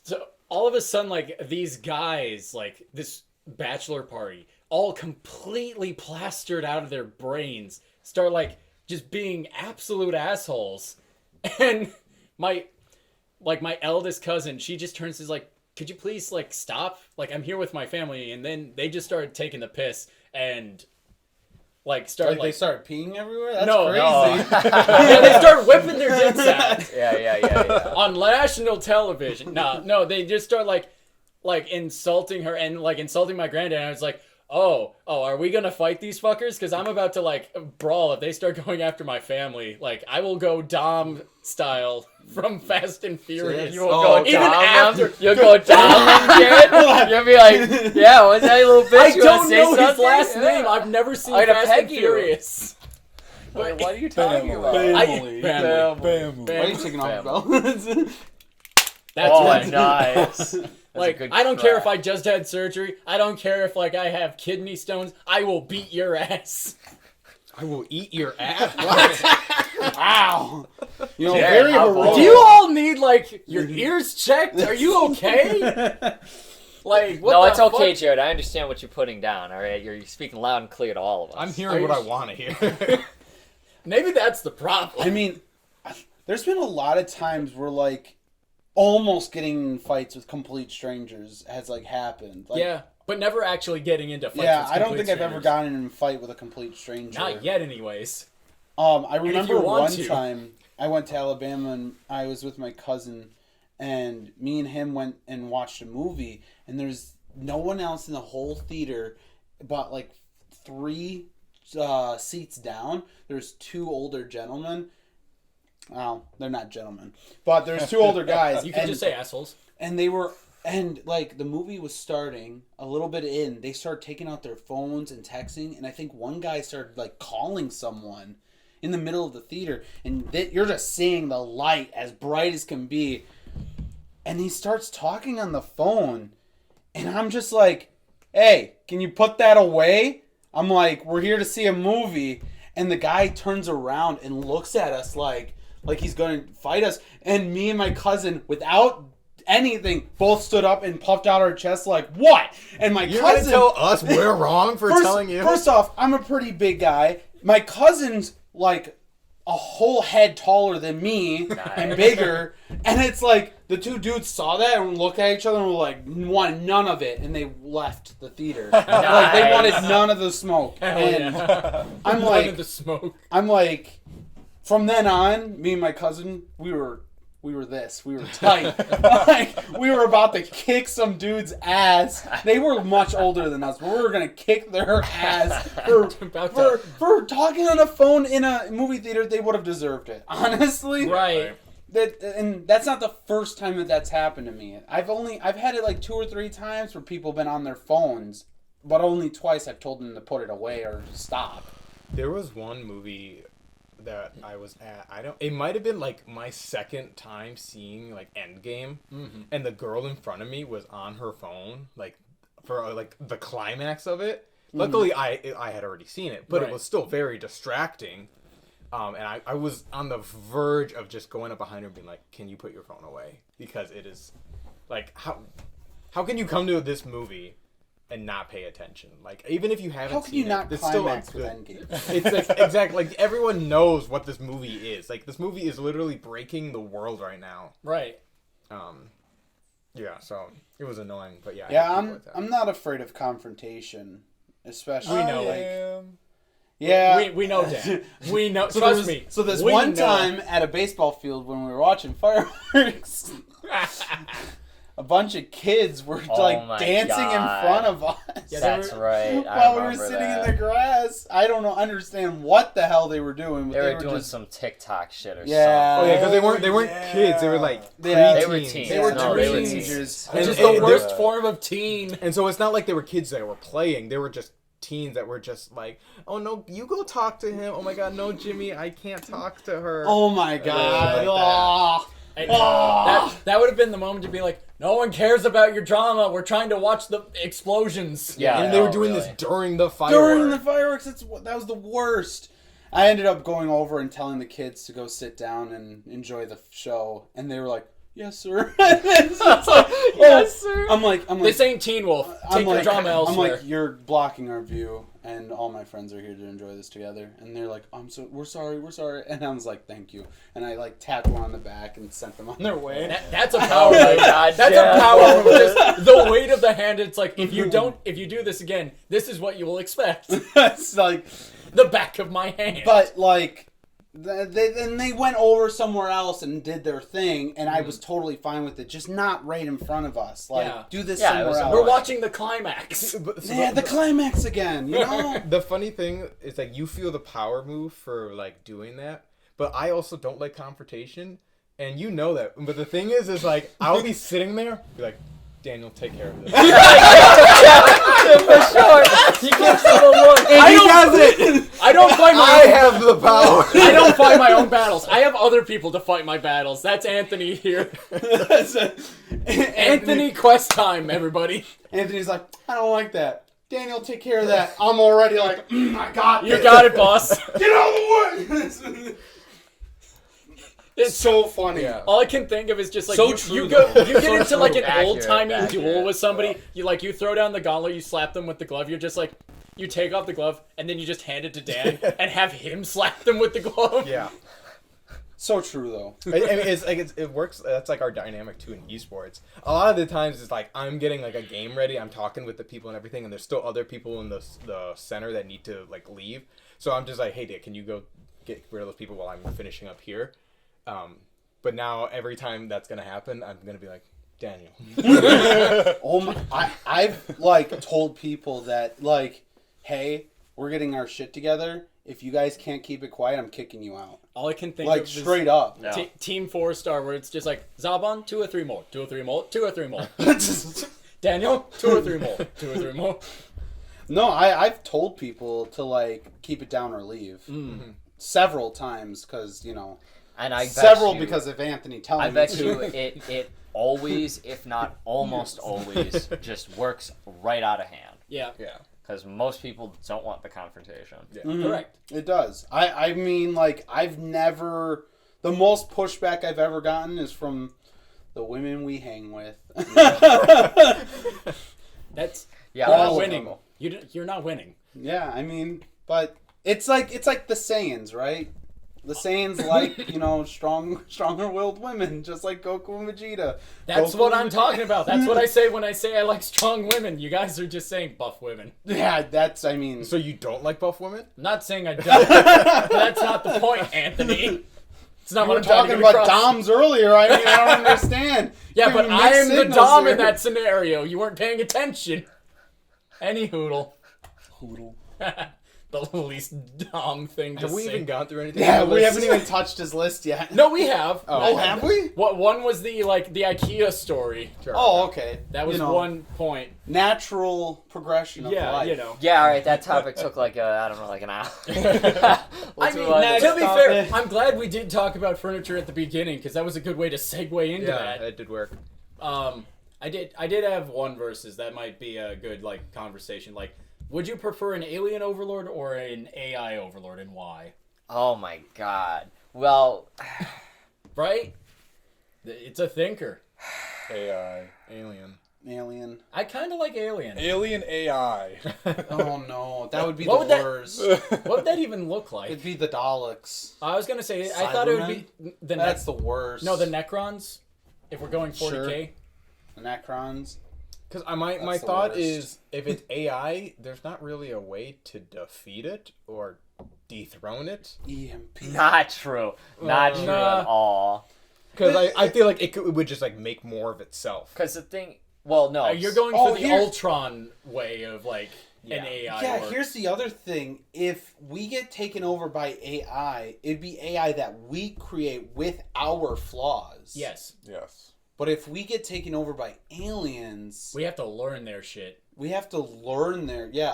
so all of a sudden, like these guys, like this bachelor party, all completely plastered out of their brains, start like just being absolute assholes. And my eldest cousin, she just turns to like, could you please like stop? Like I'm here with my family. And then they just started taking the piss and like started Like they started peeing everywhere. That's No, crazy. yeah, they started whipping their dicks out yeah. on national television. No, they just start like insulting her and like insulting my granddad. And I was like, oh, are we gonna fight these fuckers? Because I'm about to like brawl if they start going after my family. Like I will go Dom style from Fast and Furious. You will go even down after. them? You'll go down them, Jared? You'll be like, yeah, what's that little bitch? I You wanna don't say know his something? last Yeah. name. I've never seen I'm gonna Fast and peg you. Furious. Like, what are you talking about? Family. Family. Why are you taking off your belt? That's Oh, right. nice. Like, I don't care if I just had surgery. I don't care if, like, I have kidney stones. I will beat your ass. I will eat your ass. Wow. You know, Yeah, very how heroic. bold. Do you all need, like, your ears checked? Are you okay? Like, what No, the it's okay, fuck? Jared. I understand what you're putting down, all right? You're speaking loud and clear to all of us. I'm hearing what I want to hear. Maybe that's the problem. I mean, there's been a lot of times where like almost getting in fights with complete strangers has like happened. Like, Yeah, but never actually getting into fights yeah. with I don't complete think I've ever strangers. gotten in a fight with a complete stranger. Not yet, anyways. I if remember you want one to. time I went to Alabama and I was with my cousin, and me and him went and watched a movie, and there's no one else in the whole theater, but like 3 seats down. There's 2 older gentlemen. Well, they're not gentlemen, but there's 2 older guys. You can and, just say assholes. and they were And like the movie was starting a little bit in, they started taking out their phones and texting, and I think one guy started like calling someone in the middle of the theater, and you're just seeing the light as bright as can be, and he starts talking on the phone, and I'm just like, hey, can you put that away? I'm like, we're here to see a movie, and the guy turns around and looks at us like he's going to fight us, and me and my cousin, without anything, both stood up and puffed out our chests like, what? And my You're cousin... gonna tell us we're wrong for telling you? First off, I'm a pretty big guy. My cousin's like a whole head taller than me and bigger. And it's like, the two dudes saw that and looked at each other and were like, want none of it. And they left the theater. Like, they wanted none of the smoke. And I'm like... None of the smoke. I'm like... From then on, me and my cousin, we were tight. Like, we were about to kick some dude's ass. They were much older than us, but we were gonna kick their ass for talking on a phone in a movie theater. They would have deserved it, honestly. Right. And that's not the first time that's happened to me. I've had it like 2 or 3 times where people have been on their phones, but only twice I've told them to put it away or stop. There was one movie that I was at. It might have been like my second time seeing like Endgame, and the girl in front of me was on her phone like for like the climax of it. Luckily, I had already seen it, but it was still very distracting. And I was on the verge of just going up behind her and being like, "Can you put your phone away?" Because it is like how can you come to this movie and not pay attention? Like, even if you haven't How can seen you not it, it's still climax with good. Endgame? It's like, exactly, like everyone knows what this movie is. Like, this movie is literally breaking the world right now. Right. Yeah, so it was annoying, but yeah. Yeah, I'm not afraid of confrontation, especially We know, like, yeah, We know that. We know. So Trust me. So this we one know. time at a baseball field when we were watching fireworks, a bunch of kids were like my dancing God. in front of us. Yeah, That's right. I While we were remember sitting that. in the grass. I don't understand what the hell they were doing. But They were doing just, some TikTok shit or Yeah. Oh something. yeah, because they weren't kids. They were like Yeah. They were preteens. teens. They were No, they were teenagers. teens. Which is And the they- worst form of teen. And so it's not like they were kids that were playing. They were just teens that were just like, "Oh no, you go talk to him. Oh my God, no, Jimmy, I can't talk to her." oh my god! Like And Oh. that would have been the moment to be like, no one cares about your drama. We're trying to watch the explosions. Yeah. And they were Oh, doing really? this during the fireworks. During the fireworks, that was the worst. I ended up going over and telling the kids to go sit down and enjoy the show, and they were like, "Yes, sir." It's like, Yes, sir. I'm like, This ain't Teen Wolf. Take your drama I'm elsewhere. like, you're blocking our view, and all my friends are here to enjoy this together. And they're like, we're sorry. And I was like, thank you. And I like tapped one on the back and sent them on their way. That's a power move. God, That's yeah. a power move. Just the weight of the hand. It's like, if you do this again, this is what you will expect. It's like, The back of my hand. but like, they went over somewhere else and did their thing, and I was totally fine with it. Just not right in front of us. Like, Yeah. do this Yeah, it somewhere was else. we're watching the climax. Yeah, the climax again. You know. The funny thing is, like, you feel the power move for like doing that, but I also don't like confrontation, and you know that. But the thing is like, I'll be sitting there, be like, "Daniel, take care of this." For sure. He gives them a look. I don't fight my I own. have the power. I don't fight my own battles. I have other people to fight my battles. That's Anthony here. Anthony quest time, everybody. Anthony's like, I don't like that. Daniel, take care of that. I'm already like, I got You this. got it, boss. Get out of the way. It's so funny. Yeah. All I can think of is just like So you true, get into like an Accurate, old timey accurate. duel with somebody. You throw down the gauntlet, you slap them with the glove. You're just like, you take off the glove and then you just hand it to Dan and have him slap them with the glove. Yeah. So true though. I mean, it works. That's like our dynamic too in esports. A lot of the times it's like I'm getting like a game ready. I'm talking with the people and everything, and there's still other people in the center that need to like leave. So I'm just like, "Hey, Dick, can you go get rid of those people while I'm finishing up here?" But now every time that's gonna happen, I'm gonna be like, "Daniel." Oh my! I've like told people that like, hey, we're getting our shit together. if you guys can't keep it quiet, I'm kicking you out. All I can think Like of is straight up. Yeah. Team 4-star, where it's just like Zaban, 2 or 3 more, 2 or 3 more, 2 or 3 more. Daniel, 2 or 3 more, 2 or 3 more. No, I've told people to like keep it down or leave several times because And I several bet you, because of Anthony telling I me bet to. you it always, if not almost always, just works right out of hand. Yeah, Yeah. Because most people don't want the confrontation. Yeah. correct. It does. I mean, like, I've never... The most pushback I've ever gotten is from the women we hang with. That's Yeah, you're that's not winning. trouble. You're not winning. Yeah, I mean, but it's like the Saiyans, right? The Saiyans like, stronger-willed women, just like Goku and Vegeta. That's Goku what and I'm Vegeta- talking about. That's what I say when I say I like strong women. You guys are just saying buff women. Yeah, that's, I mean... So you don't like buff women? I'm not saying I don't. But that's not the point, Anthony. It's not we what were I'm trying to talking get about across. Doms earlier. I mean, I don't understand. Yeah, Giving but I mixed am the signals dom here. in that scenario. You weren't paying attention. Any hoodle. Hoodle. The least dom thing to Have we say. even gone through anything? Yeah, on the we list? haven't even touched his list yet. No, we have. Oh, have we? What one was the IKEA story? Sure. Oh, okay. That was one point. Natural progression of Yeah, life. Yeah, all right. That topic took like I don't know, like an hour. I mean, next to be topic. fair, I'm glad we did talk about furniture at the beginning because that was a good way to segue into Yeah, that. it did work. I did have one versus that might be a good conversation. Like, would you prefer an Alien Overlord or an AI Overlord, and why? Oh my god. Well, Right? It's a thinker. AI. Alien. I kind of like Alien. Alien AI. Oh no, that would be What the would that- worst. What would that even look like? It'd be the Daleks. I was gonna say I thought it would be the That's the worst. no the Necrons. If we're going 40K, Sure. The Necrons. Because my That's the thought worst. is, if it's AI, there's not really a way to defeat it or dethrone it. EMP. not true. Not true Nah. at all. Because I feel like it would just like make more of itself. Because the thing. Well, no. you're going Oh, for the here's- Ultron way of an Yeah. AI. Yeah, or- here's the other thing. If we get taken over by AI, it'd be AI that we create with our flaws. yes, Yes. But if we get taken over by aliens, we have to learn their shit. we have to learn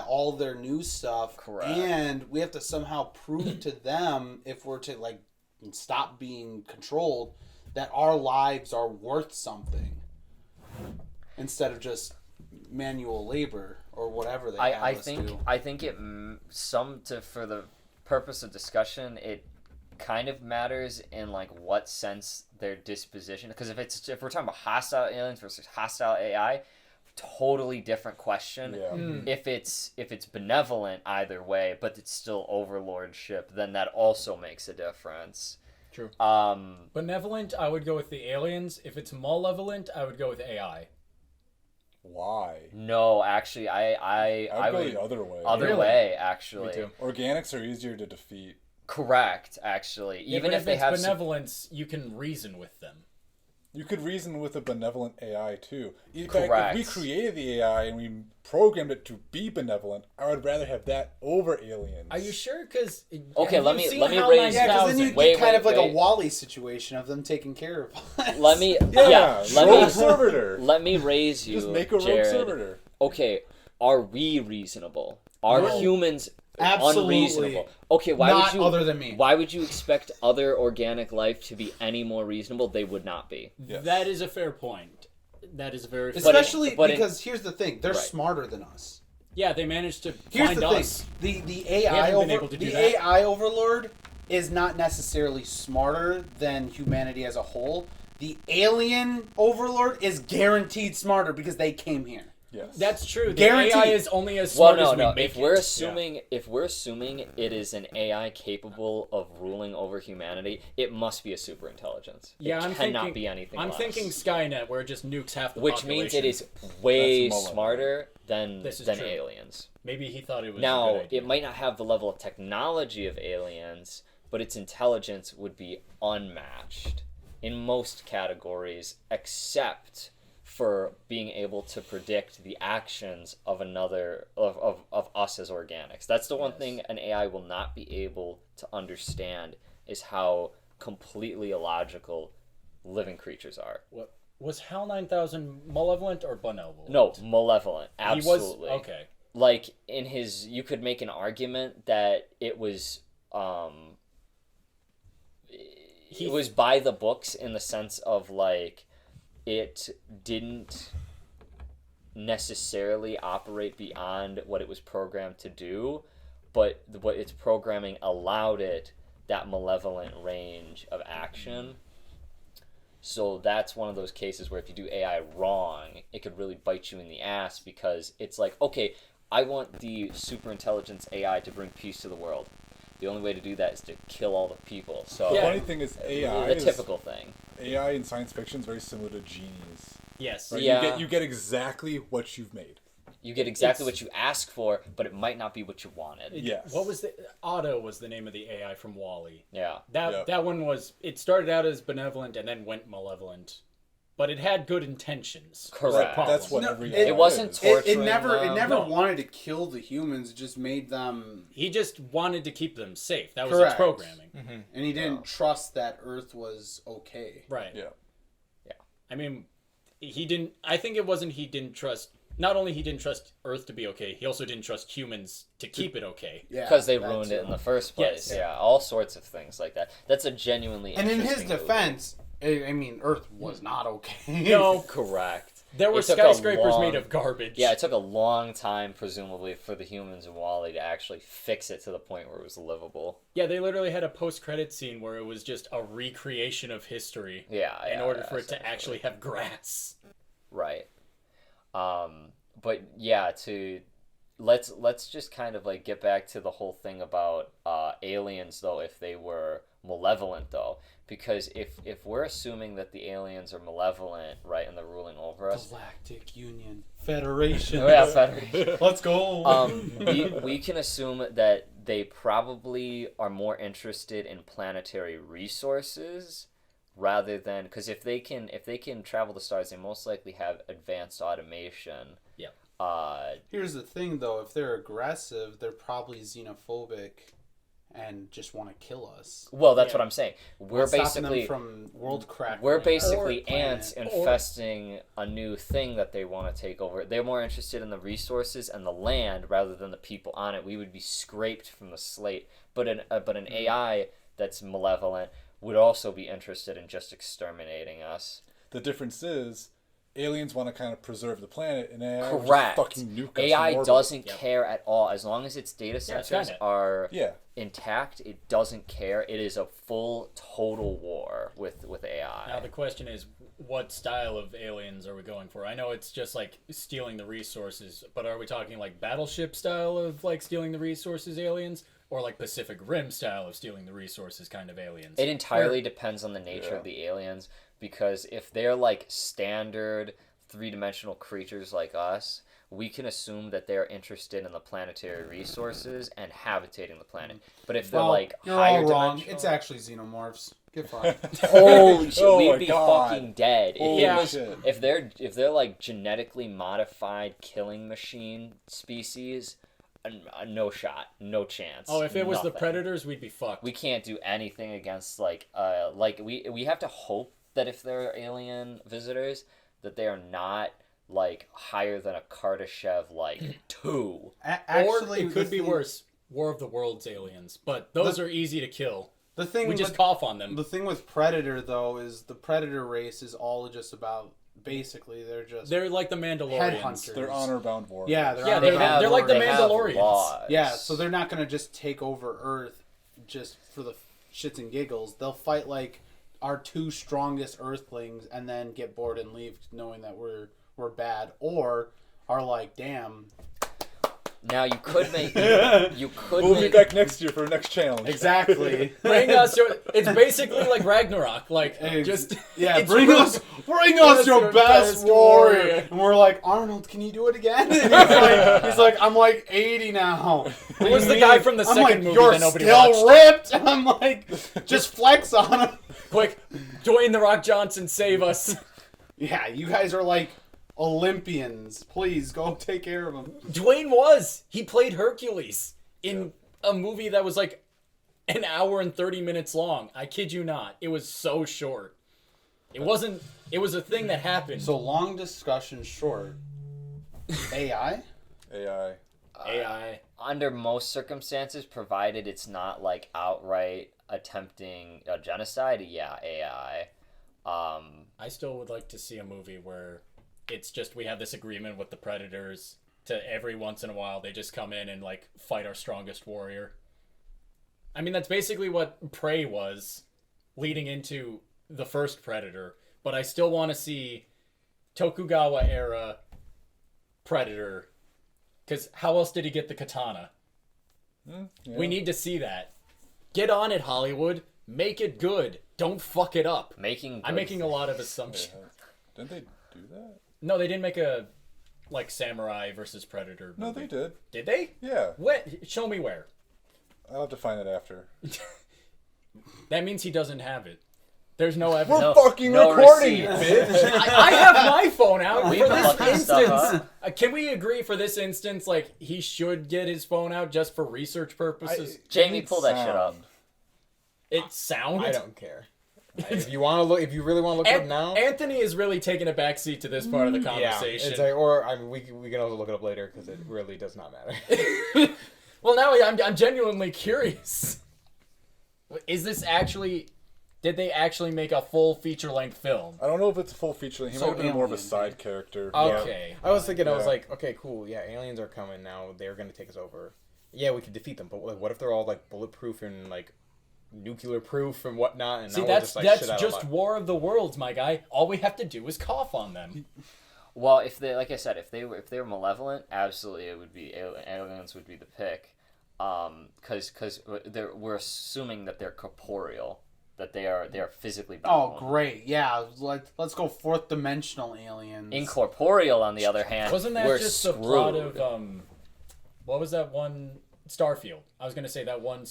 all their new stuff. Correct. And we have to somehow prove to them, if we're to stop being controlled, that our lives are worth something. Instead of just manual labor or whatever they have I us think do. I think it for the purpose of discussion, it kind of matters in what sense their disposition. Because if we're talking about hostile aliens versus hostile AI, totally different question. Yeah. If it's benevolent either way, but it's still overlordship, then that also makes a difference. True. Benevolent, I would go with the aliens. If it's malevolent, I would go with AI. Why? No, actually, I I'd go would the other way. other Really? way actually. Me too. Organics are easier to defeat. Correct, actually. Yeah, Even but if they it's have benevolence, you can reason with them. You could reason with a benevolent AI too. In fact, Correct. if we created the AI and we programmed it to be benevolent, I would rather have that over aliens. Are you sure? Because Okay, let me raise- Yeah, because then you Wait, get kind of like wait. a Wall-E situation of them taking care of us. Let me Yeah, let rogue me servitor. let me raise you. Just make a rogue Jared. servitor. Okay, are we reasonable? Are No. humans Absolutely. unreasonable? Okay, why Not would you other than me. Why would you expect other organic life to be any more reasonable? They would not be. Yes. that is a fair point. That is a very fair Especially but it- because here's the thing: they're Right. smarter than us. Yeah, they managed to Here's find the us. thing: the haven't AI been able to do that. AI Overlord is not necessarily smarter than humanity as a whole. The Alien Overlord is guaranteed smarter because they came here. Yes. That's true. The Guaranteed. AI is only as Well, smart no, as we no. make If we're it. assuming it is an AI capable of ruling over humanity, it must be a super intelligence. Yeah, it I'm cannot thinking. be anything. I'm less. thinking Skynet, where it just nukes half the which population. means it is way That's malevolent. smarter than This is than true. aliens. Maybe he thought it was a Now, good idea. it might not have the level of technology of aliens, but its intelligence would be unmatched in most categories, except for being able to predict the actions of another of us as organics. That's the one thing an AI will not be able to understand, is how completely illogical living creatures are. What was HAL 9000 malevolent or benevolent? No, malevolent. Absolutely. He was okay. Like in his, you could make an argument that it was it was by the books in the sense of like it didn't necessarily operate beyond what it was programmed to do, but what its programming allowed it that malevolent range of action. So that's one of those cases where if you do AI wrong, it could really bite you in the ass, because it's like, okay, I want the super intelligence AI to bring peace to the world. The only way to do that is to kill all the people. So The funny thing is AI the typical thing. AI in science fiction is very similar to genies. Yes. Right? Yeah. You get exactly what you've made. You get exactly what you ask for, but it might not be what you wanted. Yes. What was the Otto was the name of the AI from WALL-E. Yeah. That one was, it started out as benevolent and then went malevolent, but it had good intentions. was the Correct. problem. That's what No, every It AI wasn't is. torturing It never them. No. wanted to kill the humans. It just made them. He just wanted to keep them safe. That was Correct. its programming. And he didn't trust that Earth was okay. Right. Yeah. I mean, he didn't. I think it wasn't he didn't trust. Not only he didn't trust Earth to be okay, he also didn't trust humans to keep it okay. Yeah, Because they that ruined too. it in the first place. Yes. Yeah, all sorts of things like that. That's a genuinely And in his interesting movie. defense, I mean, Earth was not okay. No, Correct. there were It took a skyscrapers long- made of garbage. Yeah, it took a long time, presumably, for the humans in WALL-E to actually fix it to the point where it was livable. Yeah, they literally had a post-credit scene where it was just a recreation of history. Yeah, In yeah, order yeah, for it to essentially. actually have grass. Right. But yeah, let's just kind of like get back to the whole thing about aliens, though, if they were malevolent, though, because if we're assuming that the aliens are malevolent, right, and they're ruling over us. Galactic Union Federation. Oh, yeah, Federation. Let's go. we can assume that they probably are more interested in planetary resources rather than, because if they can travel the stars, they most likely have advanced automation. Yep. Here's the thing, though. If they're aggressive, they're probably xenophobic and just want to kill us. Well, that's Yeah. what I'm saying. We're Stopping them basically from world crack. we're or basically planet. ants infesting a new thing that they want to take over. They're more interested in the resources and the land rather than the people on it. We would be scraped from the slate. But an AI that's malevolent would also be interested in just exterminating us. The difference is, aliens want to kind of preserve the planet, and AI will just Correct. fucking nuke us AI from orbit. doesn't Yep. care at all. As long as its data it's centers Skynet. are Yeah. intact, it doesn't care. It is a full, total war with AI. Now the question is, what style of aliens are we going for? I know it's just like stealing the resources, but are we talking like battleship style of like stealing the resources aliens, or like Pacific Rim style of stealing the resources kind of aliens? It entirely depends on the nature Yeah. of the aliens, because if they're like standard three-dimensional creatures like us, we can assume that they're interested in the planetary resources and habitating the planet. But if they're Well, like you're higher all wrong. dimensional, It's actually xenomorphs. Get fucked. holy shit, Oh we'd my be God. fucking dead. Holy Yeah. shit. If they're like genetically modified killing machine species, no shot, no chance. Oh, if it was the nothing. Predators, we'd be fucked. We can't do anything against like we have to hope that if they're alien visitors, that they are not like higher than a Kardashev like 2. Actually, or it could the be thing- worse. War of the Worlds aliens, but those are easy to kill. The thing We just with- cough on them. The thing with Predator, though, is the Predator race is all just about, basically, They're like the Mandalorians. headhunters. They're honor-bound warriors. Yeah, they're Yeah, honor bound they're like the they have Mandalorians. laws. Yeah, so they're not going to just take over Earth just for the shits and giggles. They'll fight like our two strongest Earthlings and then get bored and leave knowing that we're bad, or are like, damn. Now you could make We'll be back next year for the next challenge. Exactly. Bring us your. It's basically like Ragnarok. Like just Yeah, it's bring real- us your best warrior. And we're like, Arnold, can you do it again? And he's like, I'm like 80 now. Who was the guy from the I'm second like, movie you're that nobody still watched? ripped. And I'm like, just flex on him. Quick, Dwayne the Rock Johnson, save us. Yeah, you guys are like Olympians. Please go take care of them. Dwayne was. He played Hercules in a movie that was like an hour and 30 minutes long. I kid you not. It was so short. It wasn't. It was a thing that happened. So long discussion short. AI? AI. AI. Under most circumstances, provided it's not like outright attempting a genocide, yeah, AI. I still would like to see a movie where it's just we have this agreement with the predators to every once in a while they just come in and like fight our strongest warrior. I mean, that's basically what Prey was leading into the first Predator, but I still want to see Tokugawa era Predator, because how else did he get the katana? Yeah. We need to see that. Get on it, Hollywood. Make it good. Don't fuck it up. I'm making a lot of assumptions. Didn't they do that? No, they didn't make a like samurai versus predator movie. No, they did. Did they? Yeah. What? Show me where. I'll have to find it after. That means he doesn't have it. There's no evidence. We're fucking recording, receipts. bitch. I have my phone out. We've For been this looking stuff instance, can we agree for this instance, like, he should get his phone out just for research purposes? Jamie, pull that shit up. It sounds. I don't care. If you want to look, if you really want to look it up now, Anthony is really taking a backseat to this part of the conversation. Yeah, it's like, or I mean, we can also look it up later because it really does not matter. Well, now I'm genuinely curious. Is this actually... Did they actually make a full feature-length film? I don't know if it's a full feature. He So might have been more of a Alien, side character. Okay. I was thinking, I was Yeah. like, okay, cool, yeah, aliens are coming now. They're gonna take us over. Yeah, we could defeat them, but like, what if they're all like bulletproof and like nuclear proof and whatnot? And See, now that's we'll just, like, shit that's out of just luck. War of the Worlds, my guy. All we have to do is cough on them. Well, if they, like I said, if they were malevolent, absolutely, it would be aliens would be the pick, because we're assuming that they're corporeal, that they are physically Oh, bound. great. Yeah, let's go fourth dimensional aliens. Incorporeal, on the other hand, Wasn't that we're just screwed. the plot of what was that one Starfield? I was gonna say that one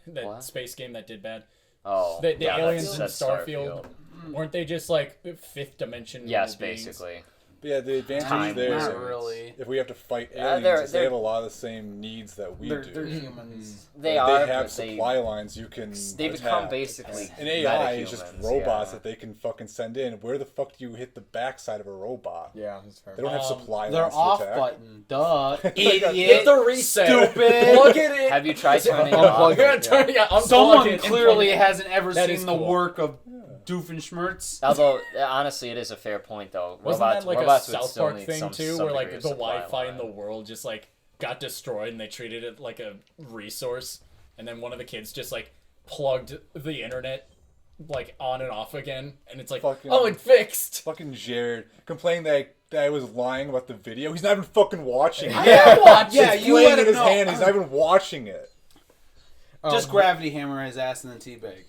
What? space game that did bad. Oh, The yeah, aliens in that's Starfield, weren't they just like fifth dimension? Yes, beings? basically. But yeah, the advantage Time there is Not really. if we have to fight Yeah, aliens, is they they're- have a lot of the same needs that we They're do. humans. They They are, have but supply lines you can they become attack. basically An AI is just metahumans, robots yeah. that they can fucking send in. Where the fuck do you hit the backside of a robot? Yeah, that's fair. They don't have supply They're lines off to attack. button. Duh. Hit Idiot. the reset. Stupid. Plug it in. Have you tried turning it Unplug off? it. We're gonna turn, unplug Someone it and clearly plug it. hasn't ever That is seen the cool. work of Doofenshmirtz. Although, honestly, it is a fair point, though. Wasn't Robots, that like robots a would South still Park need thing some too, where like degree of the supply Wi-Fi in the line. world just like got destroyed and they treated it like a resource, and then one of the kids just like plugged the internet like on and off again, and it's like, Fucking- oh, it fixed. Fucking Jared complaining that I was lying about the video. He's not even fucking watching it. Yeah, It's you playing let in him his know. hand. He's not even watching it. Just gravity hammer his ass in the teabag.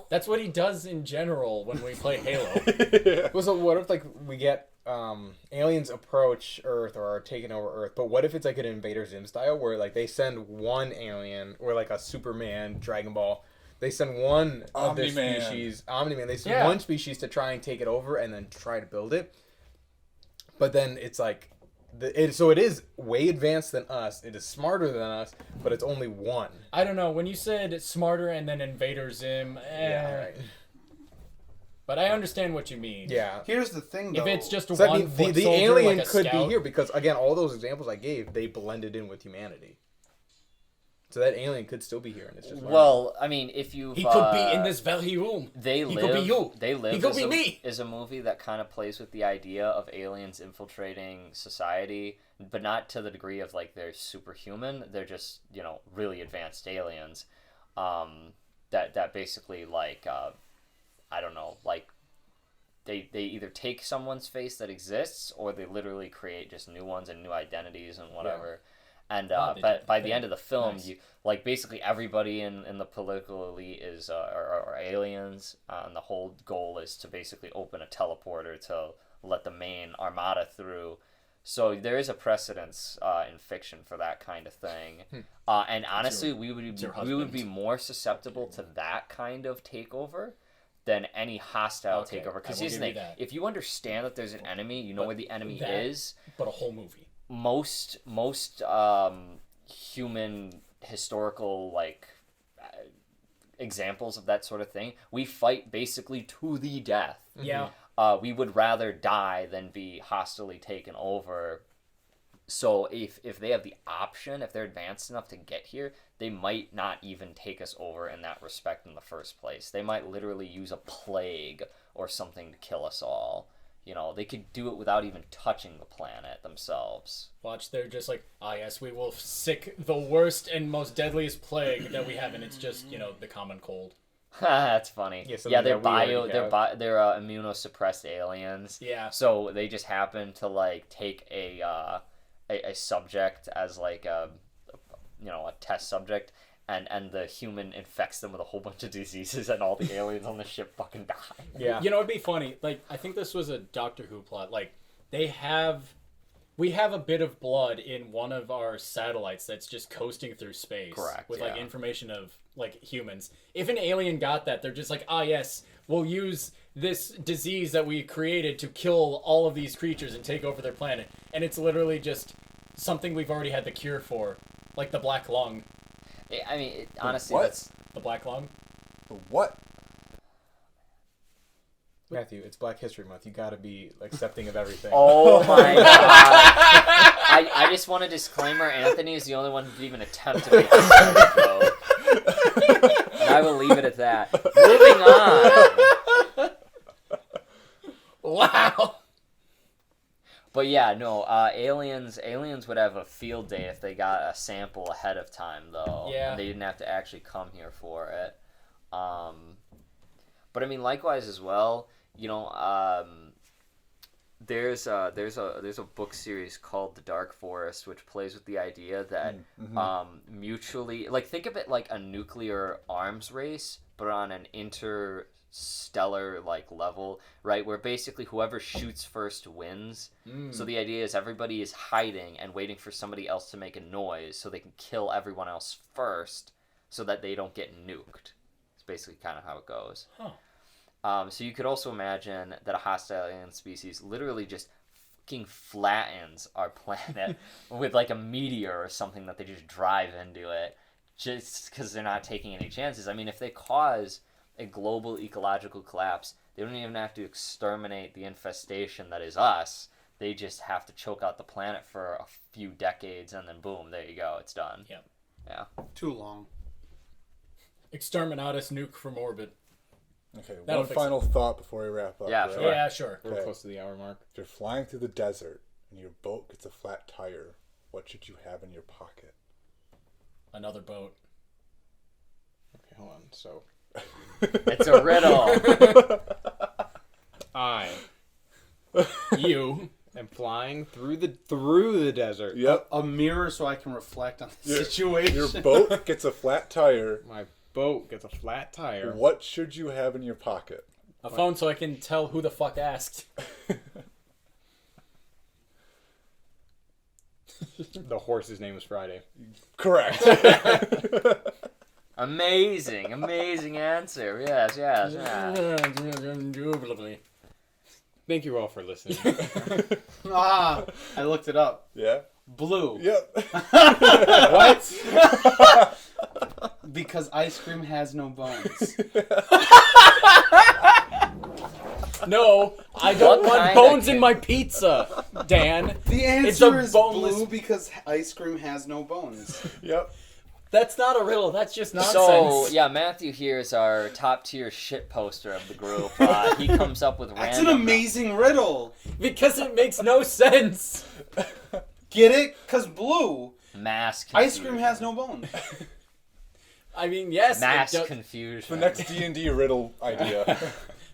That's what he does in general when we play Halo. Well, so what if like we get aliens approach Earth or are taking over Earth, but what if it's like an Invader Zim style where like they send one alien or like a Superman, Dragon Ball, they send one of their Omni-Man. species, Omni-Man, they send Yeah. one species to try and take it over and then try to build it. But then it's like so it is way advanced than us. It is smarter than us, but it's only one. I don't know, when you said smarter and then Invader Zim, Yeah, right. but I understand what you mean. Yeah. Here's the thing, though. If it's just So that one means foot the soldier, alien like a could scout, be here because again, all those examples I gave, they blended in with humanity. So that alien could still be here, and it's just learning. Well, I mean, if you he could be in this very room. They He live. could be you. They live. He could is be a, me. Is a movie that kind of plays with the idea of aliens infiltrating society, but not to the degree of like they're superhuman. They're just really advanced aliens. That basically like I don't know, like they either take someone's face that exists or they literally create just new ones and new identities and whatever. And they but did by the the thing. end of the film, Nice. you like basically everybody in the political elite is are aliens, and the whole goal is to basically open a teleporter to let the main armada through. So there is a precedence in fiction for that kind of thing, and honestly, we would be more susceptible to that kind of takeover than any hostile Okay, takeover. I Because will here's the give you thing: that. if you understand that there's an enemy, you know where the enemy that- is. But a whole movie. Most human historical examples of that sort of thing, we fight basically to the death. Yeah. We would rather die than be hostilely taken over. So if they have the option, if they're advanced enough to get here, they might not even take us over in that respect in the first place. They might literally use a plague or something to kill us all. You know, they could do it without even touching the planet themselves. Watch, they're just like, yes, we will sick the worst and most deadliest plague that we have, and it's just, the common cold. That's funny. Yeah, something Yeah, they're that we already they're immunosuppressed aliens. Yeah. So they just happen to take a subject as a test subject, and the human infects them with a whole bunch of diseases, and all the aliens on the ship fucking die. Yeah. It'd be funny. I think this was a Doctor Who plot. We have a bit of blood in one of our satellites that's just coasting through space. Correct, With yeah. information of humans. If an alien got that, they're just like, yes, we'll use this disease that we created to kill all of these creatures and take over their planet. And it's literally just something we've already had the cure for, like the black lung. I mean, honestly, what? that's The black lung. What? Matthew, it's Black History Month. You gotta be accepting of everything. oh my god. I just want a disclaimer. Anthony is the only one who didn't even attempt to make this joke. And I will leave it at that. Moving on. Wow. But yeah, no, aliens would have a field day if they got a sample ahead of time, though. Yeah. And they didn't have to actually come here for it. But I mean, likewise as well, there's a book series called The Dark Forest, which plays with the idea that mutually, think of it like a nuclear arms race, but on an interstellar level, right, where basically whoever shoots first wins. So the idea is everybody is hiding and waiting for somebody else to make a noise so they can kill everyone else first so that they don't get nuked. It's basically kind of how it goes. So you could also imagine that a hostile alien species literally just fucking flattens our planet with a meteor or something that they just drive into it just because they're not taking any chances. I mean, if they cause a global ecological collapse, they don't even have to exterminate the infestation that is us. They just have to choke out the planet for a few decades, and then boom, there you go, it's done. Yep. Yeah. Too long. Exterminatus nuke from orbit. Okay, That'll one fix final thought before we wrap up. Yeah, right? sure. Yeah, sure. We're Okay. close to the hour mark. If you're flying through the desert and your boat gets a flat tire, what should you have in your pocket? Another boat. Okay, hold on. So It's a riddle. I You. am flying through the desert. Yep. A mirror so I can reflect on the Your situation. boat gets a flat tire. My boat gets a flat tire. What should you have in your pocket? A phone so I can tell who the fuck asked. The horse's name was Friday. Correct. Amazing answer. Yes. Indubitably. Thank you all for listening. I looked it up. Yeah. Blue. Yep. What? Because ice cream has no bones. No, I don't What want kind bones of in my pizza, Dan. The It's answer a is boneless- blue because ice cream has no bones. Yep. That's not a riddle. That's just nonsense. So yeah, Matthew here is our top tier shit poster of the group. He comes up with That's random. an amazing riddle. Because it makes no sense. Get it? Because blue. Mass Ice confusion. cream has no bones. I mean, yes. Mass it do- confusion. The next D&D riddle idea.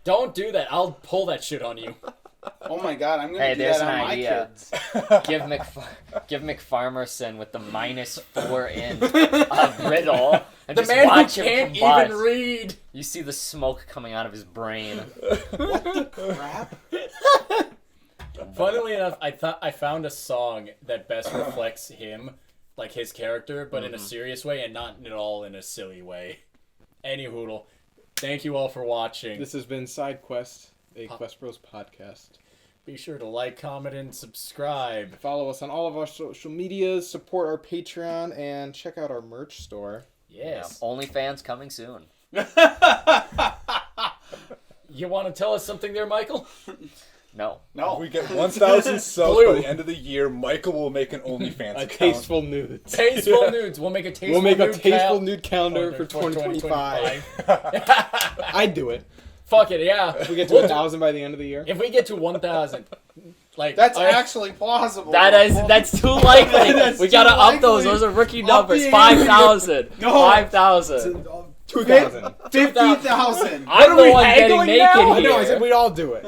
Don't do that. I'll pull that shit on you. Oh my god, I'm gonna Hey, do there's that an on idea. my kids. give McFarmerson with the -4 in a riddle, and The just man who watch him can't combust. even read. You see the smoke coming out of his brain. What the crap? Funnily enough, I found a song that best reflects him, like his character, but in a serious way and not at all in a silly way. Any hoodle. Thank you all for watching. This has been Side Quest, a Quest Bros podcast. Be sure to like, comment, and subscribe. Follow us on all of our social medias, support our Patreon, and check out our merch store. Yes. Yeah. OnlyFans coming soon. You want to tell us something there, Michael? No. If we get 1,000 subs by the end of the year, Michael will make an OnlyFans account. Tasteful nudes. Tasteful nudes. We'll make a tasteful nude calendar for 2025. I'd do it. Fuck it, yeah. If we get to 1,000 by the end of the year. If we get to 1,000, like That's actually plausible. That's too likely. That's We too gotta up those. likely. Those are rookie Up numbers. the 5,000. No. 5,000. 2,000. 50,000. I'm the one getting naked I here. know, I said we'd all do it.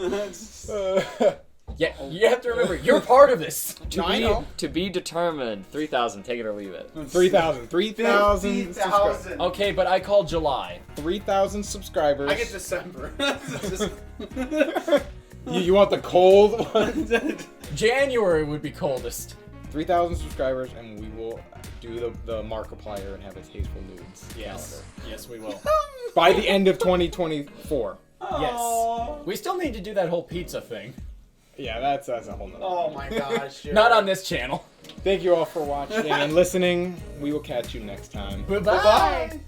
yeah, you have to remember, you're part of this. To be determined. 3,000. Take it or leave it. 3,000. 3,000 subscribers. 50,000. Okay, but I call July. 3,000 subscribers. I get December. You want the cold one? January would be coldest. 3,000 subscribers, and we will do the Markiplier and have a Tasteful Nudes Yes. Yes, we will. by the end of 2024. Yes. We still need to do that whole pizza thing. Yeah, that's a whole nother. Oh my gosh. Not on this channel. Thank you all for watching and listening. We will catch you next time. Bye-bye.